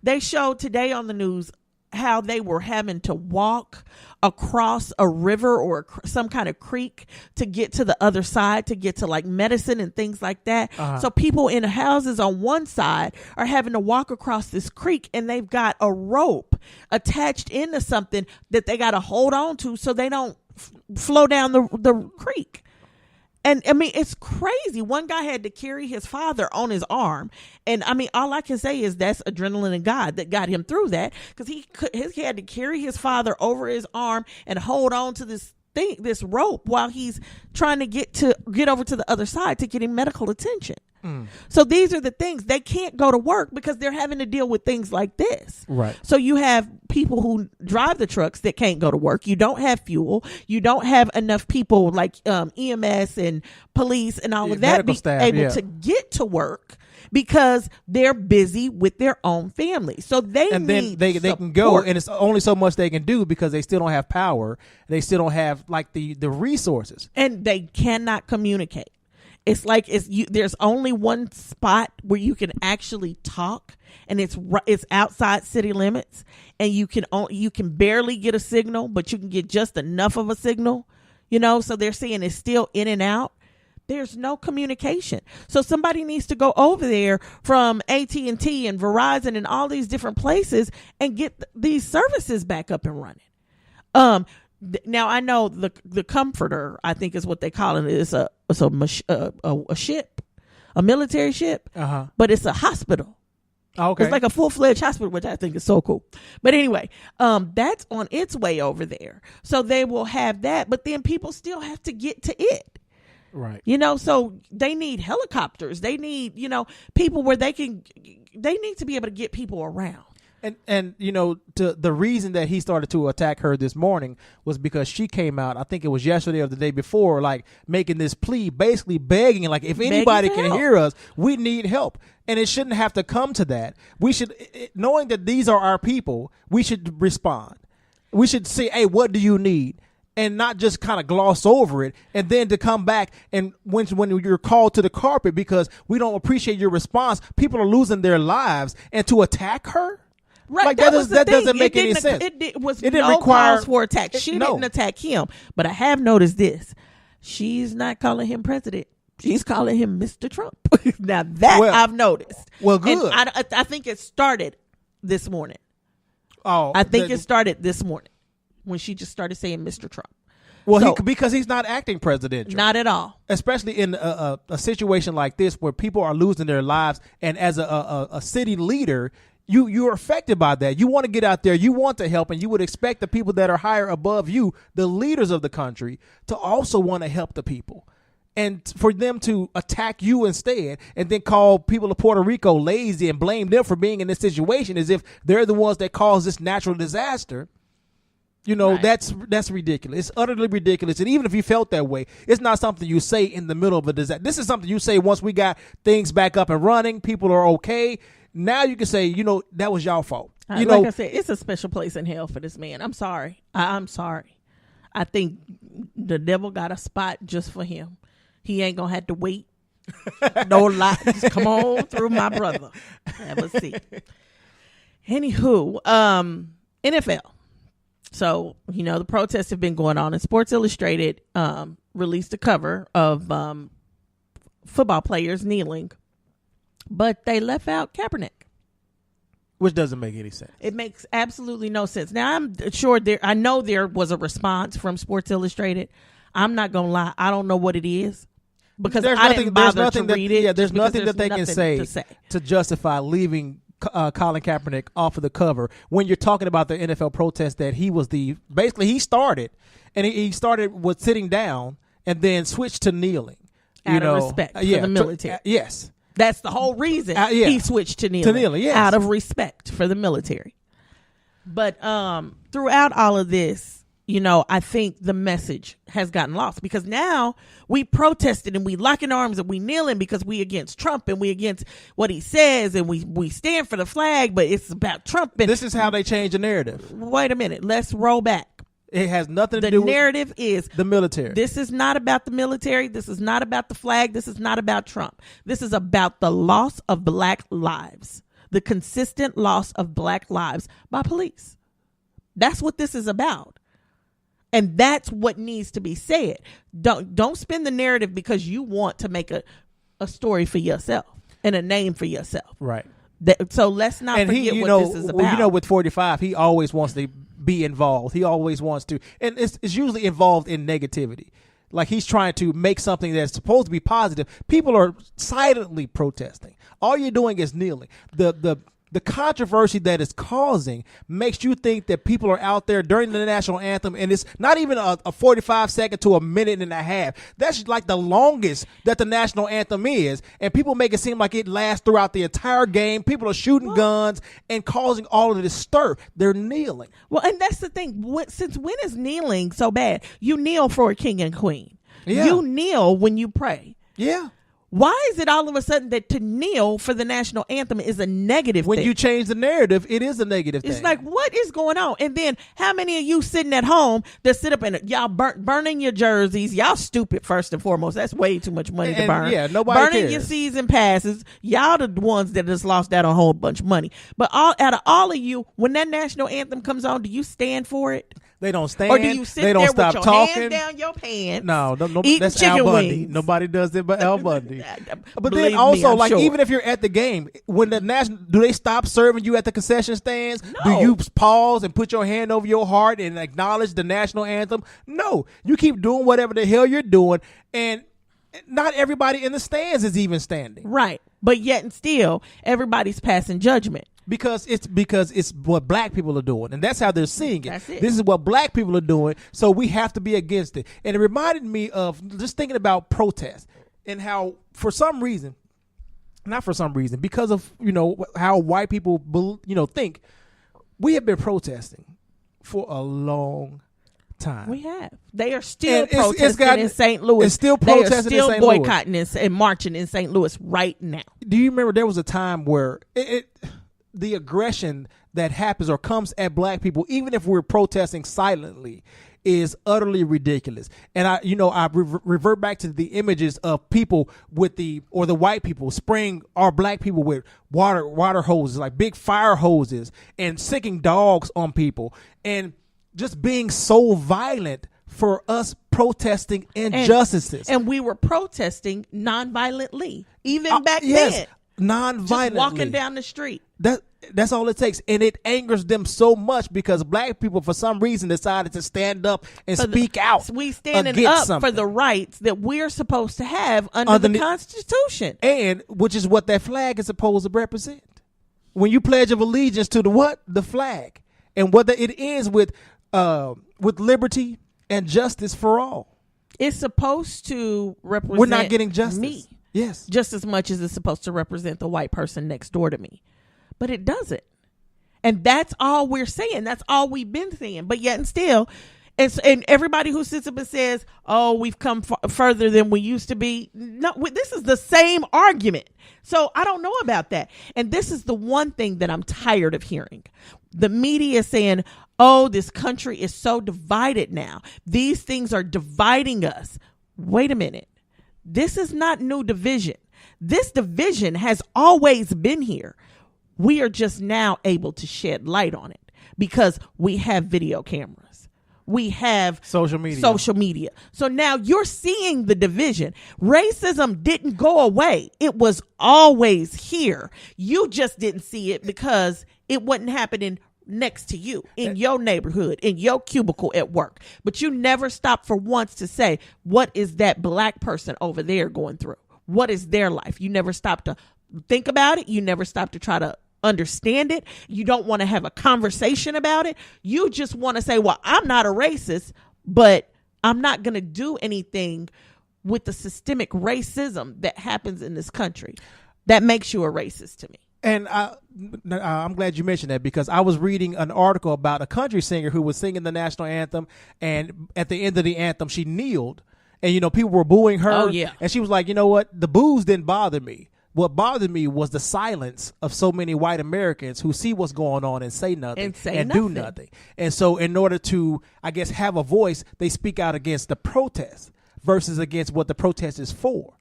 They showed today on the news how they were having to walk across a river or some kind of creek to get to the other side, to get to like medicine and things like that. So people in houses on one side are having to walk across this creek, and they've got a rope attached into something that they got to hold on to so they don't flow down the creek. And I mean, it's crazy. One guy had to carry his father on his arm. And I mean, all I can say is that's adrenaline and God that got him through that, because he had to carry his father over his arm and hold on to this rope while he's trying to get over to the other side to get him medical attention. So these are the things. They can't go to work because they're having to deal with things like this. Right. So you have people who drive the trucks that can't go to work. You don't have fuel. You don't have enough people like EMS and police and all of that able to get to work because they're busy with their own families. So they can go, and it's only so much they can do because they still don't have power. They still don't have like the resources, and they cannot communicate. It's like there's only one spot where you can actually talk, and it's outside city limits, and you can barely get a signal, but you can get just enough of a signal, so they're saying it's still in and out. There's no communication. So somebody needs to go over there from AT&T and Verizon and all these different places and get these services back up and running. Now I know the comforter, I think is what they call it. It's a ship, a military ship, but it's a hospital. Okay. It's like a full-fledged hospital, which I think is so cool. But anyway, that's on its way over there. So they will have that, but then people still have to get to it. Right. So they need helicopters. They need, people where they need to be able to get people around. And the reason that he started to attack her this morning was because she came out, I think it was yesterday or the day before, like making this plea, basically begging, like, if anybody can hear us, we need help. And it shouldn't have to come to that. We should, knowing that these are our people, we should respond. We should say, hey, what do you need? And not just kind of gloss over it, and then to come back and when you're called to the carpet because we don't appreciate your response, people are losing their lives, and to attack her. Right, Like that was the that thing. doesn't make any sense. It didn't require cause for attack. She didn't attack him. But I have noticed this. She's not calling him president. She's calling him Mr. Trump. Now that I've noticed. Well, good. And I think it started this morning. Oh, I think it started this morning when she just started saying Mr. Trump. Well, because he's not acting presidential. Not at all. Especially in a situation like this where people are losing their lives, and as a city leader, you're affected by that. You want to get out there, you want to help, and you would expect the people that are higher above you, the leaders of the country, to also want to help the people. And for them to attack you instead and then call people of Puerto Rico lazy and blame them for being in this situation as if they're the ones that caused this natural disaster. Right. That's ridiculous. It's utterly ridiculous. And even if you felt that way, it's not something you say in the middle of a disaster. This is something you say once we got things back up and running, people are okay. Now you can say, that was y'all fault. Like I said, it's a special place in hell for this man. I'm sorry. I'm sorry. I think the devil got a spot just for him. He ain't gonna have to wait. No lie. Just come on through, my brother. Have a seat. Anywho, NFL. So, the protests have been going on, and Sports Illustrated released a cover of football players kneeling, but they left out Kaepernick. Which doesn't make any sense. It makes absolutely no sense. Now, I'm sure I know there was a response from Sports Illustrated. I'm not going to lie. I don't know what it is because I didn't bother to read it. Yeah, there's nothing that they can say to justify leaving Colin Kaepernick off of the cover when you're talking about the NFL protest that he was he started, and he started with sitting down and then switched to kneeling out of respect for the military. Yes, that's the whole reason he switched to kneeling. Yes. Out of respect for the military. But throughout all of this, I think the message has gotten lost because now we protested and we locking arms and we kneeling because we against Trump and we against what he says and we stand for the flag, but it's about Trump. And this is how they change the narrative. Wait a minute. Let's roll back. It has nothing to do with the narrative is the military. This is not about the military. This is not about the flag. This is not about Trump. This is about the loss of black lives, the consistent loss of black lives by police. That's what this is about. And that's what needs to be said. Don't spin the narrative because you want to make a story for yourself and a name for yourself. Right. So let's not forget what this is about. Well, with 45, he always wants to be involved. He always wants to. And it's usually involved in negativity. Like he's trying to make something that's supposed to be positive. People are silently protesting. All you're doing is kneeling. The controversy that it's causing makes you think that people are out there during the national anthem, and it's not even a 45-second to a minute and a half. That's like the longest that the national anthem is, and people make it seem like it lasts throughout the entire game. People are shooting guns and causing all of this stir. They're kneeling. Well, and that's the thing. Since when is kneeling so bad? You kneel for a king and queen. Yeah. You kneel when you pray. Yeah. Why is it all of a sudden that to kneel for the national anthem is a negative thing? When you change the narrative, it is a negative thing. It's like, what is going on? And then how many of you sitting at home that sit up and y'all burning your jerseys? Y'all stupid, first and foremost. That's way too much money to burn. Yeah, nobody burning cares. Your season passes. Y'all the ones that just lost out on a whole bunch of money. But out of all of you, when that national anthem comes on, do you stand for it? They don't stand. Or do you sit they don't there stop with your talking. hands down your pants? No, that's chicken Al Bundy. wings. Nobody does it but Al Bundy. But Believe then also, me, I'm sure. even if you're at the game, when the do they stop serving you at the concession stands? No. Do you pause and put your hand over your heart and acknowledge the national anthem? No, you keep doing whatever the hell you're doing, and not everybody in the stands is even standing. Right, but yet and still, everybody's passing judgment. Because it's what black people are doing, and that's how they're seeing it. That's it. This is what black people are doing, so we have to be against it. And it reminded me of just thinking about protests and how, for some reason, not for some reason, because of how white people think, we have been protesting for a long time. We have. They are still And protesting in St. Louis. It's still protesting in St. Louis. They are still boycotting and marching in St. Louis right now. Do you remember there was a time where the aggression that happens or comes at black people, even if we're protesting silently, is utterly ridiculous. And I revert back to the images of people with the white people spraying our black people with water hoses, like big fire hoses, and sicking dogs on people, and just being so violent for us protesting injustices. And we were protesting non-violently, even back then. Non-violently. Just walking down the street. That's all it takes. And it angers them so much because black people, for some reason, decided to stand up and speak out. We standing up for the rights that we're supposed to have under the Constitution. And which is what that flag is supposed to represent. When you pledge of allegiance to the flag. And whether it is with liberty and justice for all. It's supposed to represent We're not getting justice. Me. Yes. Just as much as it's supposed to represent the white person next door to me. But it doesn't. And that's all we're saying. That's all we've been saying. But yet and still, and everybody who sits up and says, oh, we've come further than we used to be. No, this is the same argument. So I don't know about that. And this is the one thing that I'm tired of hearing. The media saying, oh, this country is so divided now. These things are dividing us. Wait a minute. This is not new division. This division has always been here. We are just now able to shed light on it because we have video cameras. We have social media. So now you're seeing the division. Racism didn't go away. It was always here. You just didn't see it because it wasn't happening next to you, in your neighborhood, in your cubicle at work. But you never stopped for once to say, what is that black person over there going through? What is their life? You never stopped to think about it. You never stopped to try to understand it. You don't want to have a conversation about it. You just want to say, well, I'm not a racist, but I'm not going to do anything with the systemic racism that happens in this country. That makes you a racist to me. And I'm glad you mentioned that because I was reading an article about a country singer who was singing the national anthem, and at the end of the anthem, she kneeled, and people were booing her. Oh, yeah. And she was like, you know what? The boos didn't bother me. What bothered me was the silence of so many white Americans who see what's going on and say nothing and do nothing. And so in order to, I guess, have a voice, they speak out against the protest versus against what the protest is for.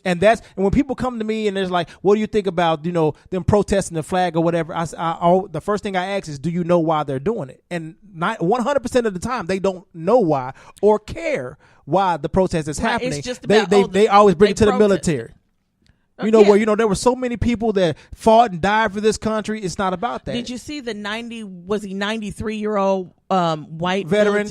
And when people come to me and there's like, what do you think about, them protesting the flag or whatever? The first thing I ask is, do you know why they're doing it? And 100% of the time, they don't know why or care why the protest is happening. It's just about, they always bring it to the military. Where there were so many people that fought and died for this country. It's not about that. Did you see the 93-year-old white veteran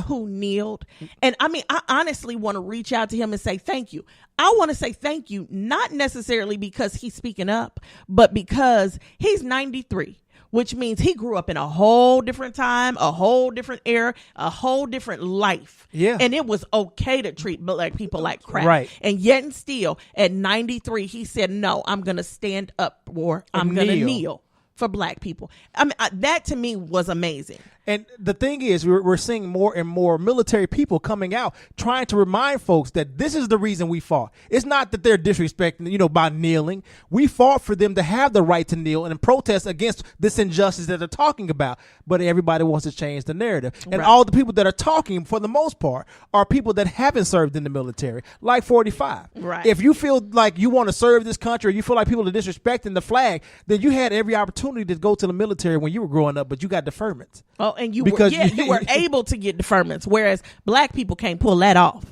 who kneeled? And I mean, I honestly want to reach out to him and say thank you. I want to say thank you, not necessarily because he's speaking up, but because he's 93. Which means he grew up in a whole different time, a whole different era, a whole different life. Yeah. And it was okay to treat black people like crap. Right. And yet and still, at 93, he said, no, I'm going to stand up or I'm going to kneel for black people. I mean, that to me was amazing. And the thing is, we're seeing more and more military people coming out trying to remind folks that this is the reason we fought. It's not that they're disrespecting, by kneeling. We fought for them to have the right to kneel and protest against this injustice that they're talking about. But everybody wants to change the narrative. And all the people that are talking, for the most part, are people that haven't served in the military, like 45. Right. If you feel like you want to serve this country or you feel like people are disrespecting the flag, then you had every opportunity to go to the military when you were growing up, but you got deferments. Oh, and you were able to get deferments, whereas black people can't pull that off.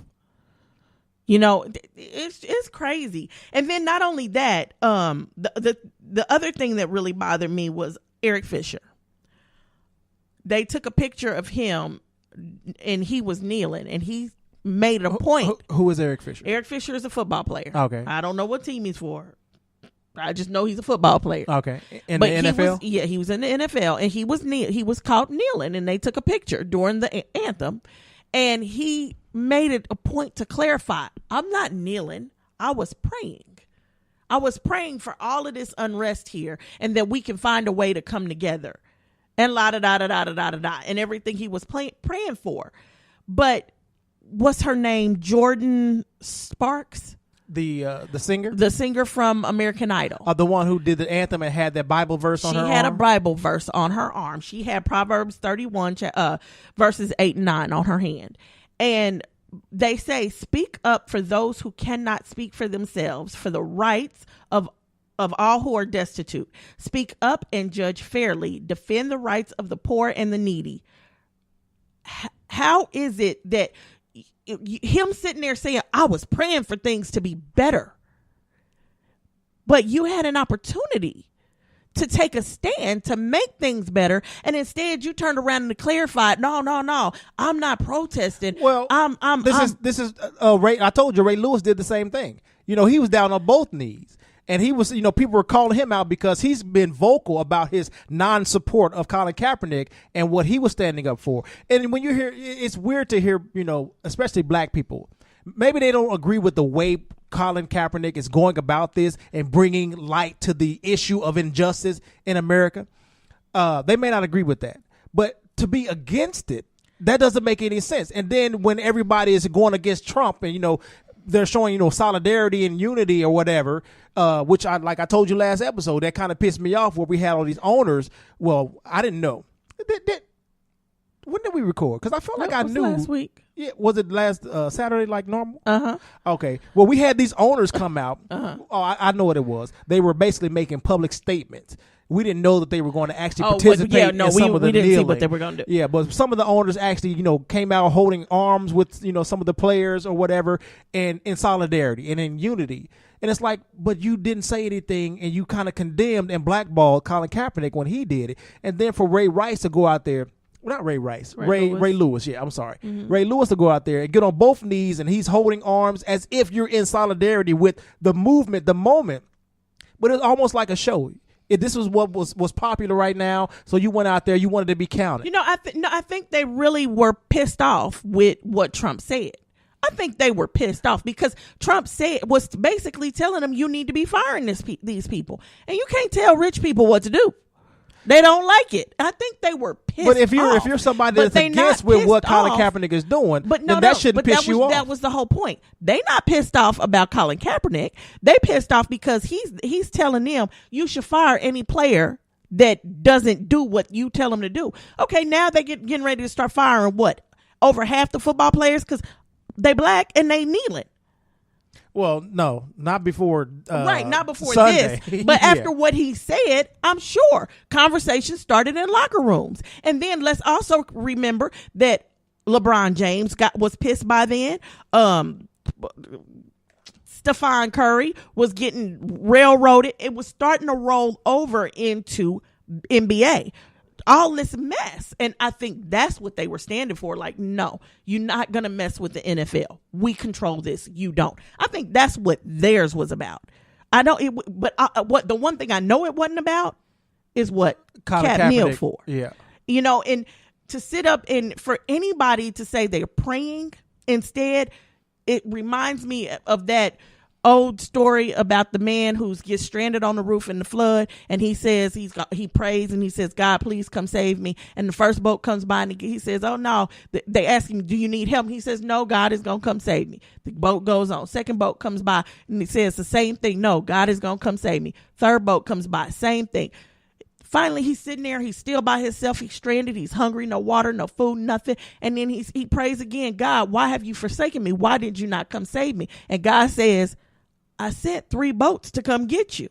It's crazy. And then not only that, the other thing that really bothered me was Eric Fisher. They took a picture of him, and he was kneeling, and he made a point. Who is Eric Fisher? Eric Fisher is a football player. Okay. I don't know what team he's for. I just know he's a football player. Okay. In the NFL? He was in the NFL, and he was caught kneeling, and they took a picture during the anthem, and he made it a point to clarify, I'm not kneeling. I was praying. I was praying for all of this unrest here, and that we can find a way to come together, and and everything he was praying for. But what's her name? Jordan Sparks? The singer? The singer from American Idol. The one who did the anthem and had that Bible verse on her arm? She had a Bible verse on her arm. She had Proverbs 31, verses 8 and 9 on her hand. And they say, speak up for those who cannot speak for themselves, for the rights of all who are destitute. Speak up and judge fairly. Defend the rights of the poor and the needy. How is it that him sitting there saying, I was praying for things to be better, but you had an opportunity to take a stand to make things better, and instead you turned around and clarified, no, I'm not protesting. Well, this is Ray. I told you Ray Lewis did the same thing. You know, he was down on both knees. And he was, people were calling him out because he's been vocal about his non-support of Colin Kaepernick and what he was standing up for. And when you hear, it's weird to hear, especially black people, maybe they don't agree with the way Colin Kaepernick is going about this and bringing light to the issue of injustice in America. They may not agree with that, but to be against it, that doesn't make any sense. And then when everybody is going against Trump and, they're showing, solidarity and unity or whatever, which like I told you last episode, that kind of pissed me off where we had all these owners. Well, I didn't know. When did we record? Because I felt like I knew. Last week. Yeah, was it last Saturday like normal? Uh-huh. Okay. Well, we had these owners come out. Uh-huh. Oh, I know what it was. They were basically making public statements. We didn't know that they were going to actually participate in some of the we didn't kneeling. see what they were going to do. Yeah, but some of the owners actually, came out holding arms with, some of the players or whatever, and in solidarity and in unity. And it's like, but you didn't say anything, and you kind of condemned and blackballed Colin Kaepernick when he did it. And then for Ray Rice to go out there, not Ray Rice, Ray Lewis. Yeah, I'm sorry. Mm-hmm. Ray Lewis to go out there and get on both knees, and he's holding arms as if you're in solidarity with the movement, the moment. But it's almost like a show. This was what was popular right now, so you went out there, you wanted to be counted. I think they really were pissed off with what Trump said. I think they were pissed off because Trump was basically telling them you need to be firing these people, and you can't tell rich people what to do. They don't like it. I think they were pissed off. But if you're somebody that's against with what Colin Kaepernick is doing, then that shouldn't piss you off. That was the whole point. They not pissed off about Colin Kaepernick. They pissed off because he's telling them you should fire any player that doesn't do what you tell them to do. Okay, now they getting ready to start firing what? Over half the football players because they black and they kneeling. Well, no, not before. Not before Sunday. This. But after what he said, I'm sure conversations started in locker rooms. And then let's also remember that LeBron James was pissed by then. Stephon Curry was getting railroaded. It was starting to roll over into NBA. All this mess. And I think that's what they were standing for. Like, no, you're not going to mess with the NFL. We control this. You don't. I think that's what theirs was about. What the one thing I know it wasn't about is what Cat kneeled for. Yeah. And to sit up and for anybody to say they're praying instead, it reminds me of that old story about the man who gets stranded on the roof in the flood, and he says he prays and he says, God, please come save me. And the first boat comes by and he says, oh no. They ask him, do you need help? And he says, no, God is gonna come save me. The boat goes on. Second boat comes by and he says the same thing. No, God is gonna come save me. Third boat comes by, same thing. Finally, he's sitting there. He's still by himself. He's stranded. He's hungry. No water, no food, nothing. And then he prays again. God, why have you forsaken me? Why did you not come save me? And God says, I sent 3 boats to come get you,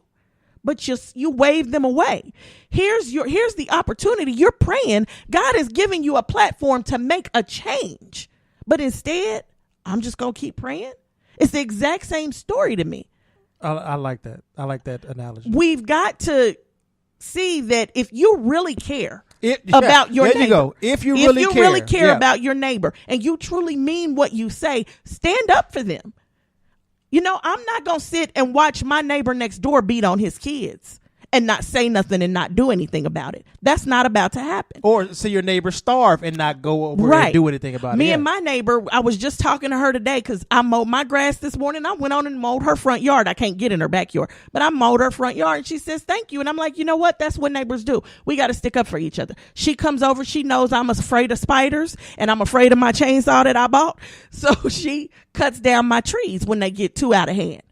but you waved them away. Here's the opportunity. You're praying. God is giving you a platform to make a change, but instead, I'm just going to keep praying. It's the exact same story to me. I like that. I like that analogy. We've got to see that if you really care about your neighbor, you go. If you really care about your neighbor and you truly mean what you say, stand up for them. I'm not going to sit and watch my neighbor next door beat on his kids and not say nothing and not do anything about it. That's not about to happen. Or see your neighbor starve and not go over and do anything about it. Me and my neighbor, I was just talking to her today because I mowed my grass this morning. I went on and mowed her front yard. I can't get in her backyard, but I mowed her front yard. And she says, thank you. And I'm like, you know what? That's what neighbors do. We got to stick up for each other. She comes over. She knows I'm afraid of spiders and I'm afraid of my chainsaw that I bought. So she cuts down my trees when they get too out of hand.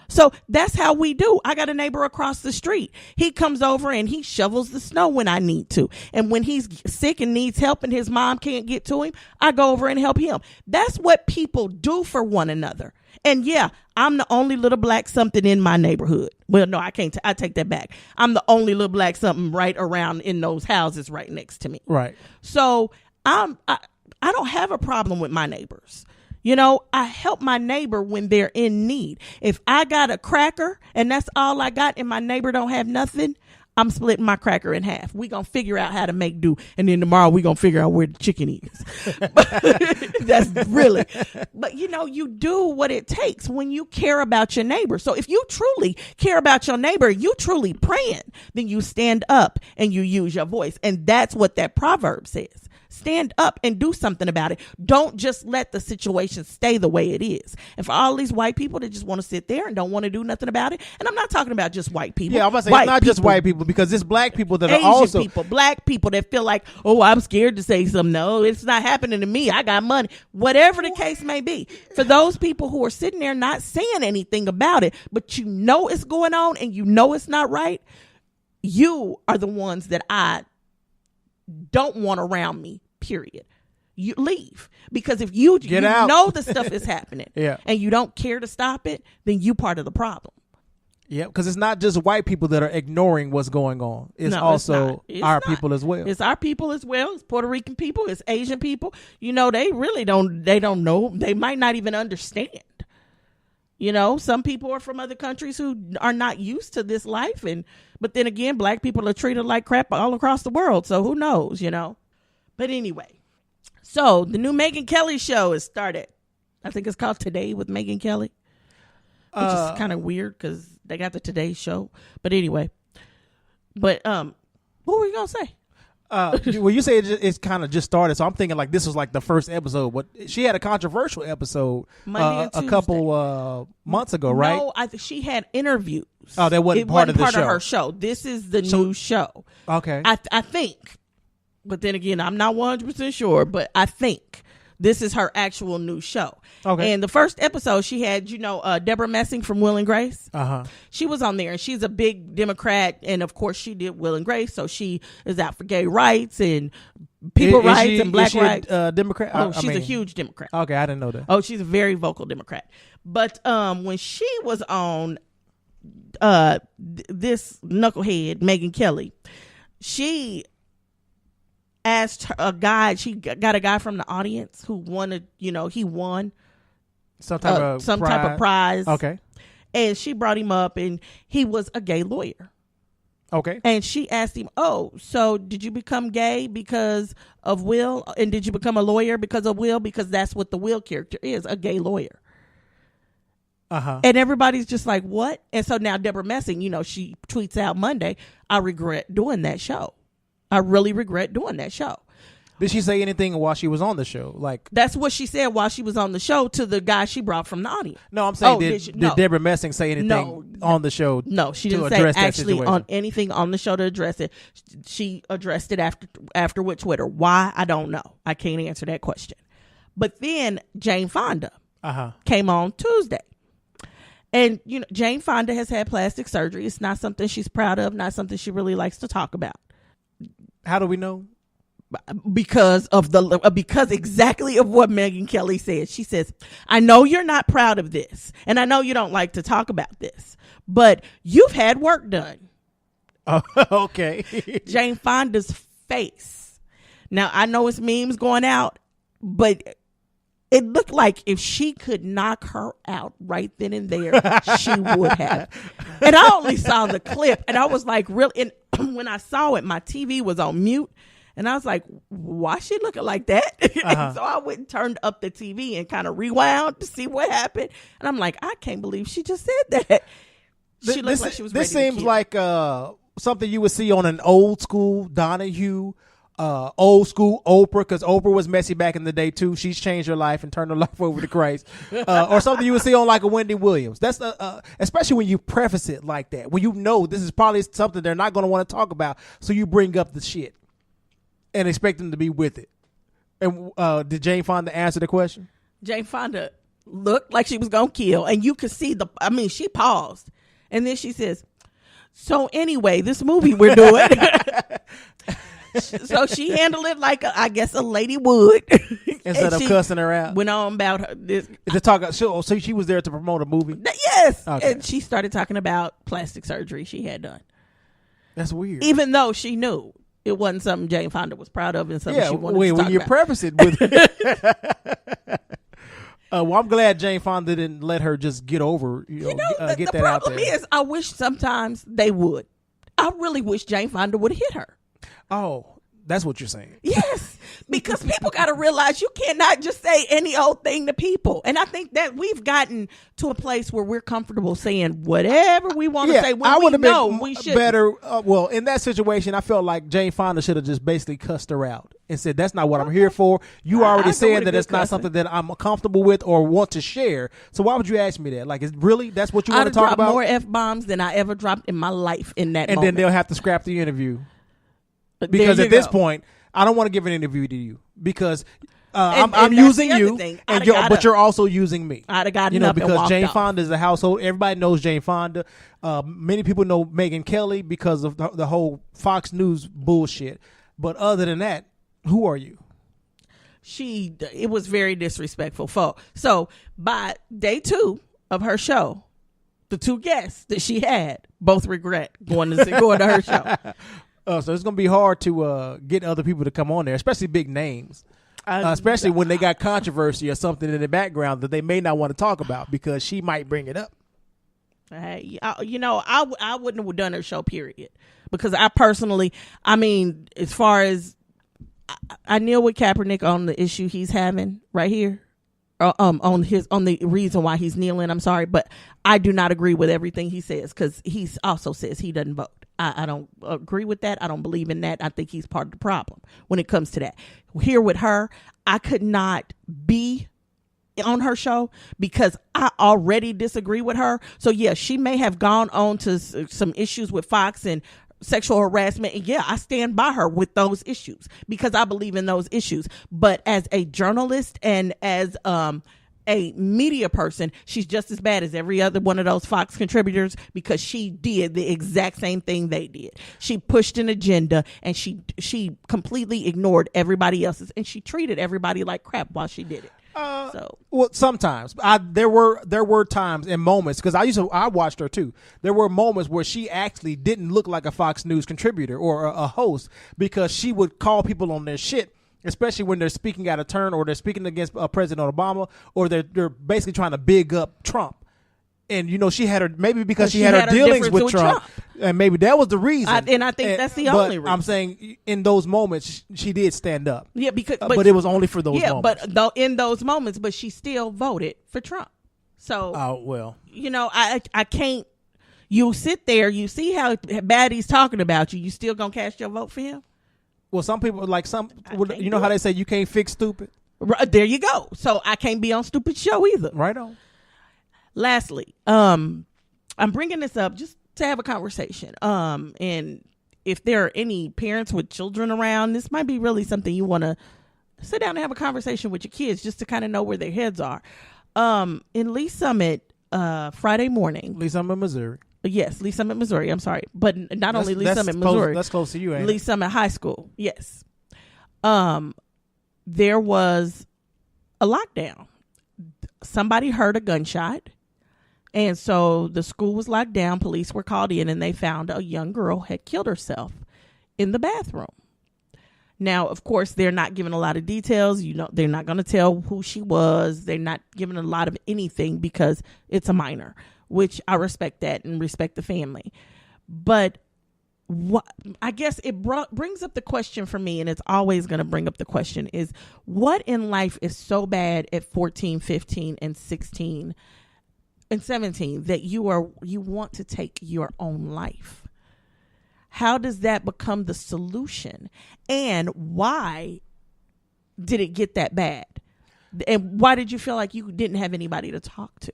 So that's how we do. I got a neighbor across the street. He comes over and he shovels the snow when I need to. And when he's sick and needs help and his mom can't get to him, I go over and help him. That's what people do for one another. And yeah, I'm the only little black something in my neighborhood. Well, no, I can't. I take that back. I'm the only little black something right around in those houses right next to me. Right. So I don't have a problem with my neighbors. You know, I help my neighbor when they're in need. If I got a cracker and that's all I got and my neighbor don't have nothing, I'm splitting my cracker in half. We gonna figure out how to make do. And then tomorrow we gonna figure out where the chicken is. That's really, but you know, you do what it takes when you care about your neighbor. So if you truly care about your neighbor, you truly praying, then you stand up and you use your voice. And that's what that proverb says. Stand up and do something about it. Don't just let the situation stay the way it is. And for all these white people that just want to sit there and don't want to do nothing about it, and I'm not talking about just white people. Yeah, I'm about to say it's not just white people, because it's black people that Asian are also people, black people that feel like, oh, I'm scared to say something. No, it's not happening to me. I got money. Whatever the case may be. For those people who are sitting there not saying anything about it, but you know it's going on and you know it's not right, you are the ones that I don't want around me. Period. You leave, because if you know the stuff is happening yeah. and you don't care to stop it, then you part of the problem. Yeah, because it's not just white people that are ignoring what's going on. It's also our people as well. It's our people as well. It's Puerto Rican people. It's Asian people. You know, they really don't know. They might not even understand. You know, some people are from other countries who are not used to this life. But then again, black people are treated like crap all across the world. So who knows, you know? But anyway, so the new Megyn Kelly show has started. I think it's called Today with Megyn Kelly, which is kind of weird because they got the Today show. But anyway, what were you going to say? Well, you say it's kind of just started, so I'm thinking like this was like the first episode. But she had a controversial episode a couple months ago, right? No, she had interviews. Oh, that wasn't part of the show. Her show. This is the new show. Okay. I think. But then again, I'm not 100% sure, but I think this is her actual new show. Okay. And the first episode, she had, Deborah Messing from Will and Grace. Uh-huh. She was on there, and she's a big Democrat, and of course she did Will and Grace, so she is out for gay rights and rights and black rights. Democrat? Oh, she's a huge Democrat. Okay, I didn't know that. Oh, she's a very vocal Democrat. But when she was on this knucklehead, Megyn Kelly, she asked a guy, she got a guy from the audience who wanted, he won some type of prize. Okay. And she brought him up, and he was a gay lawyer. Okay. And she asked him, oh, so did you become gay because of Will? And did you become a lawyer because of Will? Because that's what the Will character is, a gay lawyer. Uh-huh. And everybody's just like, what? And so now Deborah Messing, she tweets out Monday, I regret doing that show. I really regret doing that show. Did she say anything while she was on the show? Like, that's what she said while she was on the show to the guy she brought from the audience. No, I'm saying, did Deborah Messing say anything on the show? No, she didn't say actually on anything on the show to address it. She addressed it after with Twitter. Why? I don't know. I can't answer that question. But then Jane Fonda came on Tuesday. And, Jane Fonda has had plastic surgery. It's not something she's proud of, not something she really likes to talk about. How do we know? Because exactly of what Megyn Kelly said. She says, I know you're not proud of this, and I know you don't like to talk about this, but you've had work done. Oh, okay. Jane Fonda's face. Now, I know it's memes going out, but it looked like if she could knock her out right then and there, she would have. And I only saw the clip, and I was like, really? And when I saw it, my TV was on mute, and I was like, why is she looking like that? And so I went and turned up the TV and kind of rewound to see what happened. And I'm like, I can't believe she just said that. She looked like she was ready to kill. This seems like something you would see on an old school Donahue, old school Oprah, because Oprah was messy back in the day too. She's changed her life and turned her life over to Christ. Or something you would see on like a Wendy Williams. That's especially when you preface it like that, when you know this is probably something they're not going to want to talk about, so you bring up the shit and expect them to be with it. And did Jane Fonda answer the question? Jane Fonda looked like she was going to kill. And you could see she paused. And then she says, so anyway, this movie we're doing. So she handled it like, I guess, a lady would. Instead of cussing her out. Went on about her. So she was there to promote a movie? Yes. Okay. And she started talking about plastic surgery she had done. That's weird. Even though she knew it wasn't something Jane Fonda was proud of and something she wanted to talk when you about. preface it with well, I'm glad Jane Fonda didn't let her just get over, get that out there. The problem is, I wish sometimes they would. I really wish Jane Fonda would hit her. Oh, that's what you're saying. Yes, because people got to realize you cannot just say any old thing to people. And I think that we've gotten to a place where we're comfortable saying whatever we want to say when I we would know have we been should. better. Well, in that situation, I felt like Jane Fonda should have just basically cussed her out and said, that's not what I'm here for. You already said that it's not something that I'm comfortable with or want to share. So why would you ask me that? Like, is really that's what you want to talk about? More F-bombs than I ever dropped in my life in that moment. And then they'll have to scrap the interview. Because at this point, I don't want to give an interview to you because I'm using you, but you're also using me. I'd have gotten up because and walked Jane off. Fonda is a household. Everybody knows Jane Fonda. Many people know Megyn Kelly because of the whole Fox News bullshit. But other than that, who are you? It was very disrespectful. So by day 2 of her show, the 2 guests that she had both regret going to her show. So it's going to be hard to get other people to come on there, especially big names, especially when they got controversy or something in the background that they may not want to talk about because she might bring it up. Hey, I wouldn't have done her show, period, because I personally, as far as I kneel with Kaepernick on the issue he's having right here, on the reason why he's kneeling. I'm sorry, but I do not agree with everything he says because he also says he doesn't vote. I don't agree with that. I don't believe in that. I think he's part of the problem when it comes to that. Here with her, I could not be on her show because I already disagree with her. So yeah, she may have gone on to some issues with Fox and sexual harassment. And yeah, I stand by her with those issues because I believe in those issues. But as a journalist and as a media person, she's just as bad as every other one of those Fox contributors because she did the exact same thing they did. She pushed an agenda and she completely ignored everybody else's, and she treated everybody like crap while she did it. Well, sometimes there were times and moments because I watched her too. There were moments where she actually didn't look like a Fox News contributor or a host because she would call people on their shit, especially when they're speaking out of turn or they're speaking against President Obama or they're basically trying to big up Trump. And she had her maybe because she had her dealings with Trump, and maybe that was the reason. I think that's the only reason. I'm saying in those moments she did stand up. Yeah, because but it was only for those moments. Yeah, but in those moments, but she still voted for Trump. So, I can't. You sit there, you see how bad he's talking about you. You still gonna cast your vote for him? Well, some people how they say you can't fix stupid. There you go. So I can't be on stupid show either. Right on. Lastly, I'm bringing this up just to have a conversation. And if there are any parents with children around, this might be really something you want to sit down and have a conversation with your kids just to kind of know where their heads are. In Lee Summit, Friday morning. Lee Summit, Missouri. Yes, Lee Summit, Missouri. I'm sorry. But not only Lee Summit, Missouri. That's close to you, ain't Lee it? Summit High School. Yes. There was a lockdown. Somebody heard a gunshot. And so the school was locked down. Police were called in and they found a young girl had killed herself in the bathroom. Now, of course, they're not giving a lot of details. They're not going to tell who she was. They're not giving a lot of anything because it's a minor, which I respect that and respect the family. But I guess it brings up the question for me, and it's always going to bring up the question, is what in life is so bad at 14, 15, and 16 and 17 that you want to take your own life? How does that become the solution? And why did it get that bad? And why did you feel like you didn't have anybody to talk to?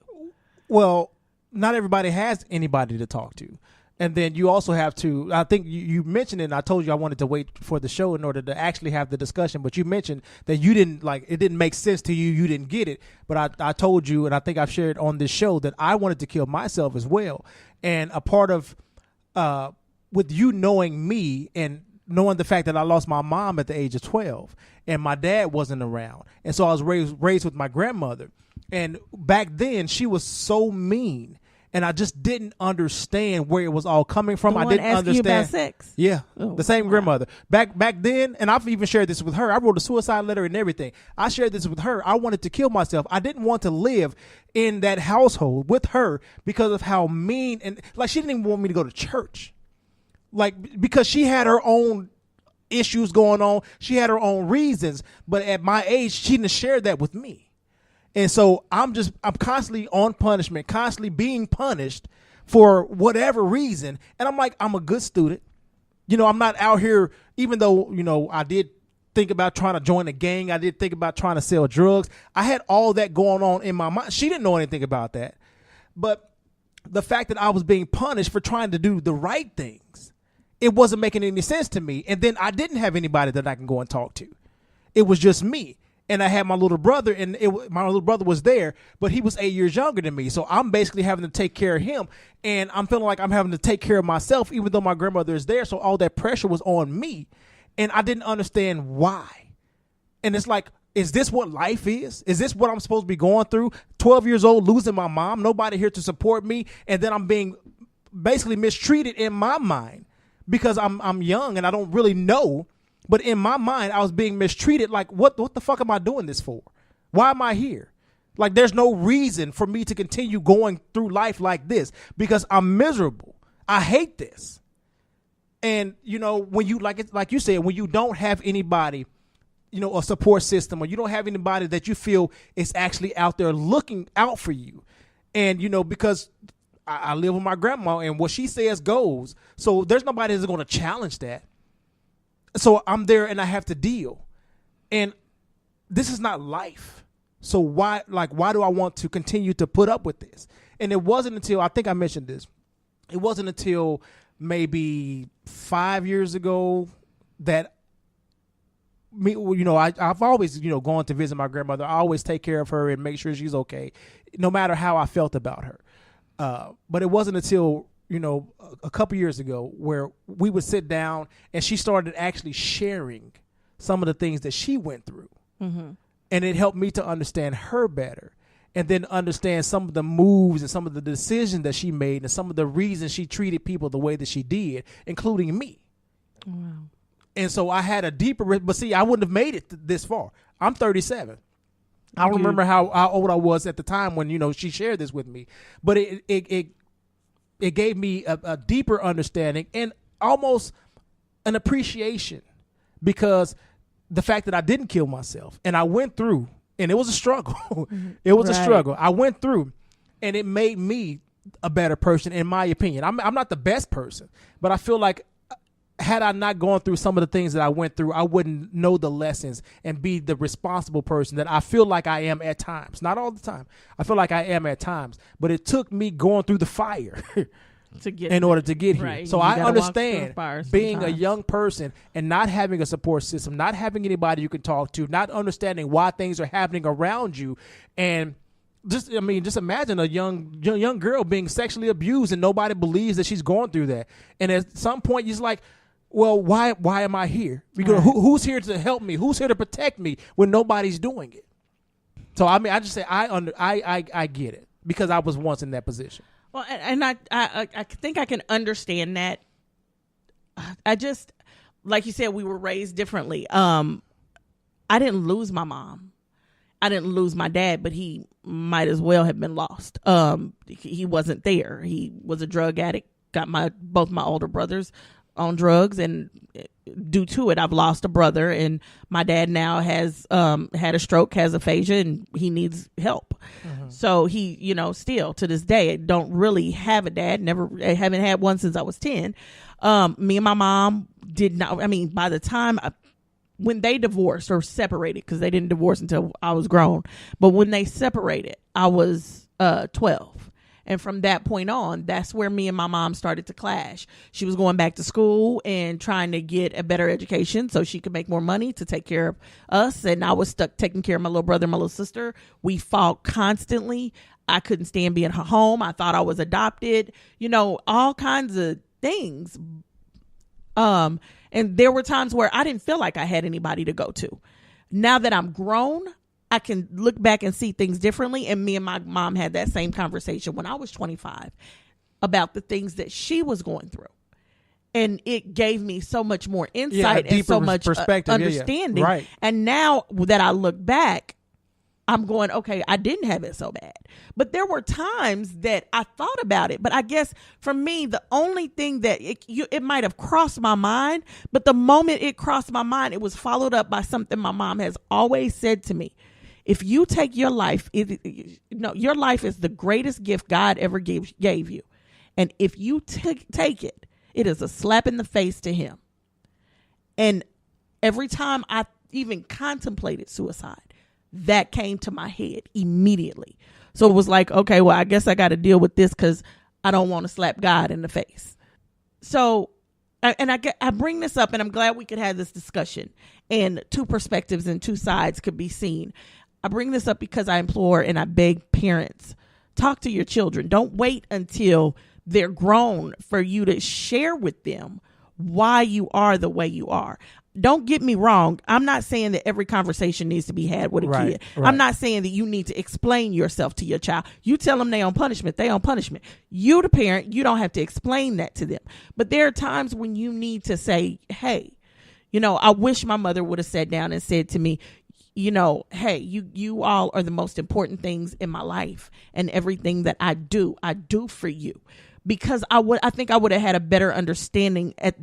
Well, not everybody has anybody to talk to. And then you also have to, I think you mentioned it, and I told you I wanted to wait for the show in order to actually have the discussion, but you mentioned that you didn't, like, it didn't make sense to you, you didn't get it. But I told you, and I think I've shared on this show, that I wanted to kill myself as well. And a part of, with you knowing me and knowing the fact that I lost my mom at the age of 12 and my dad wasn't around. And so I was raised with my grandmother. And back then she was so mean. And I just didn't understand where it was all coming from. I didn't understand. You about sex? Yeah, the same grandmother. Back then, and I've even shared this with her. I wrote a suicide letter and everything. I shared this with her. I wanted to kill myself. I didn't want to live in that household with her because of how mean, and like, she didn't even want me to go to church. Like, because she had her own issues going on. She had her own reasons. But at my age, she didn't share that with me. And so I'm constantly on punishment, constantly being punished for whatever reason. And I'm like, I'm a good student. You know, I'm not out here, even though, you know, I did think about trying to join a gang. I did think about trying to sell drugs. I had all that going on in my mind. She didn't know anything about that. But the fact that I was being punished for trying to do the right things, it wasn't making any sense to me. And then I didn't have anybody that I can go and talk to. It was just me. And I had my little brother, and my little brother was there, but he was 8 years younger than me. So I'm basically having to take care of him. And I'm feeling like I'm having to take care of myself, even though my grandmother is there. So all that pressure was on me. And I didn't understand why. And it's like, is this what life is? Is this what I'm supposed to be going through? 12 years old, losing my mom, nobody here to support me. And then I'm being basically mistreated in my mind because I'm young and I don't really know. But in my mind, I was being mistreated. Like, what the fuck am I doing this for? Why am I here? Like, there's no reason for me to continue going through life like this because I'm miserable. I hate this. And, you know, when you, like you said, when you don't have anybody, you know, a support system, or you don't have anybody that you feel is actually out there looking out for you. And, you know, because I live with my grandma and what she says goes. So there's nobody that's going to challenge that. So I'm there and I have to deal. And this is not life. So why do I want to continue to put up with this? And it wasn't until, I think I mentioned this, it wasn't until maybe 5 years ago that me, you know, I've always, you know, gone to visit my grandmother. I always take care of her and make sure she's okay, no matter how I felt about her. But it wasn't until, you know, a couple years ago where we would sit down and she started actually sharing some of the things that she went through. Mm-hmm. And it helped me to understand her better and then understand some of the moves and some of the decisions that she made and some of the reasons she treated people the way that she did, including me. Wow. And so I had a deeper, but see, I wouldn't have made it this far. I'm 37. I don't remember how old I was at the time when, you know, she shared this with me, but it gave me a deeper understanding and almost an appreciation because the fact that I didn't kill myself and I went through, and it was a struggle. It was a struggle. I went through, and it made me a better person, in my opinion. I'm not the best person, but I feel like had I not gone through some of the things that I went through, I wouldn't know the lessons and be the responsible person that I feel like I am at times. Not all the time. I feel like I am at times, but it took me going through the fire in order to get here. Right. So I understand being a young person and not having a support system, not having anybody you can talk to, not understanding why things are happening around you. And just imagine a young girl being sexually abused and nobody believes that she's going through that. And at some point, you're like, well, why am I here? Because who's here to help me? Who's here to protect me when nobody's doing it? So I mean, I just say I get it because I was once in that position. Well, and I think I can understand that. I just, like you said, we were raised differently. I didn't lose my mom. I didn't lose my dad, but he might as well have been lost. He wasn't there. He was a drug addict. Got both my older brothers on drugs, and due to it, I've lost a brother, and my dad now has had a stroke, has aphasia, and he needs help. Mm-hmm. So he, you know, still to this day, I don't really have a dad. I haven't had one since I was 10. Me and my mom did not. I mean, by the time when they divorced or separated, because they didn't divorce until I was grown, but when they separated, I was 12. And from that point on, that's where me and my mom started to clash. She was going back to school and trying to get a better education so she could make more money to take care of us. And I was stuck taking care of my little brother and my little sister. We fought constantly. I couldn't stand being home. I thought I was adopted, all kinds of things. And there were times where I didn't feel like I had anybody to go to. Now that I'm grown, I can look back and see things differently. And me and my mom had that same conversation when I was 25 about the things that she was going through. And it gave me so much more insight and so much perspective, understanding. Yeah. Right. And now that I look back, I'm going, okay, I didn't have it so bad. But there were times that I thought about it. But I guess for me, the only thing that it might have crossed my mind, but the moment it crossed my mind, it was followed up by something my mom has always said to me. If you take your life, your life is the greatest gift God ever gave you. And if you take it, it is a slap in the face to him. And every time I even contemplated suicide, that came to my head immediately. So it was like, okay, well, I guess I got to deal with this because I don't want to slap God in the face. So, and I bring this up, and I'm glad we could have this discussion, and two perspectives and two sides could be seen. I bring this up because I implore and I beg parents, talk to your children. Don't wait until they're grown for you to share with them why you are the way you are. Don't get me wrong. I'm not saying that every conversation needs to be had with a kid. Right. I'm not saying that you need to explain yourself to your child. You tell them they on punishment, they on punishment. You, the parent, you don't have to explain that to them. But there are times when you need to say, hey, I wish my mother would have sat down and said to me, hey, you all are the most important things in my life, and everything that I do for you. Because I think I would have had a better understanding at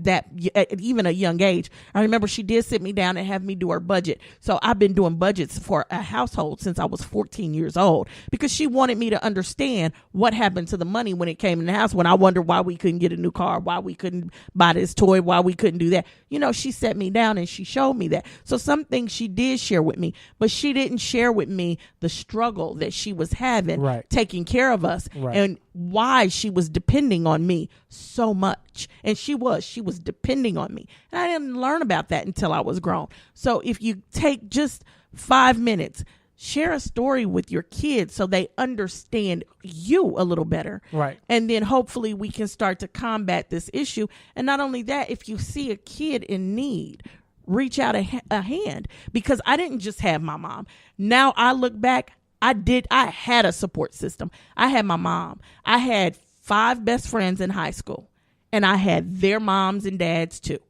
even a young age. I remember she did sit me down and have me do her budget. So I've been doing budgets for a household since I was 14 years old, because she wanted me to understand what happened to the money when it came in the house, when I wondered why we couldn't get a new car, why we couldn't buy this toy, why we couldn't do that. She sat me down and she showed me that. So some things she did share with me, but she didn't share with me the struggle that she was having taking care of us, and why she was depending on me so much. And she was depending on me. And I didn't learn about that until I was grown. So if you take just 5 minutes, share a story with your kids so they understand you a little better. Right. And then hopefully we can start to combat this issue. And not only that, if you see a kid in need, reach out a hand, because I didn't just have my mom. Now I look back, I had a support system. I had my mom. I had 5 best friends in high school, and I had their moms and dads too.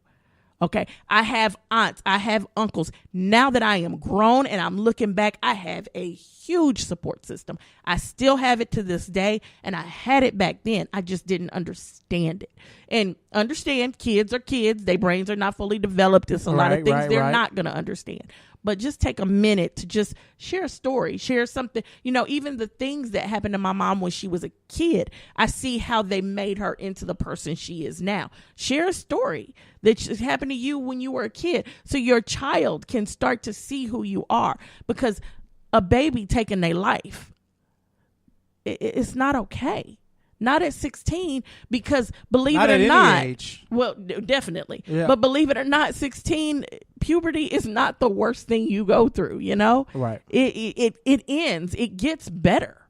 Okay. I have aunts. I have uncles. Now that I am grown and I'm looking back, I have a huge support system. I still have it to this day, and I had it back then. I just didn't understand it. And understand, kids are kids. Their brains are not fully developed. There's a lot of things they're not going to understand. But just take a minute to just share a story, share something, even the things that happened to my mom when she was a kid. I see how they made her into the person she is now. Share a story that happened to you when you were a kid, so your child can start to see who you are. Because a baby taking their life, it's not okay. Not at 16, because believe it or not, age. Well, definitely. Yeah. But believe it or not, 16, puberty is not the worst thing you go through, Right. It ends. It gets better.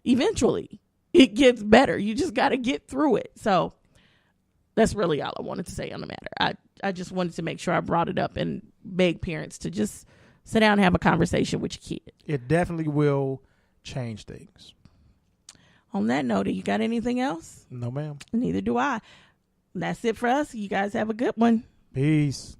Eventually, it gets better. You just got to get through it. So that's really all I wanted to say on the matter. I just wanted to make sure I brought it up and beg parents to just sit down and have a conversation with your kid. It definitely will change things. On that note, you got anything else? No, ma'am. Neither do I. That's it for us. You guys have a good one. Peace.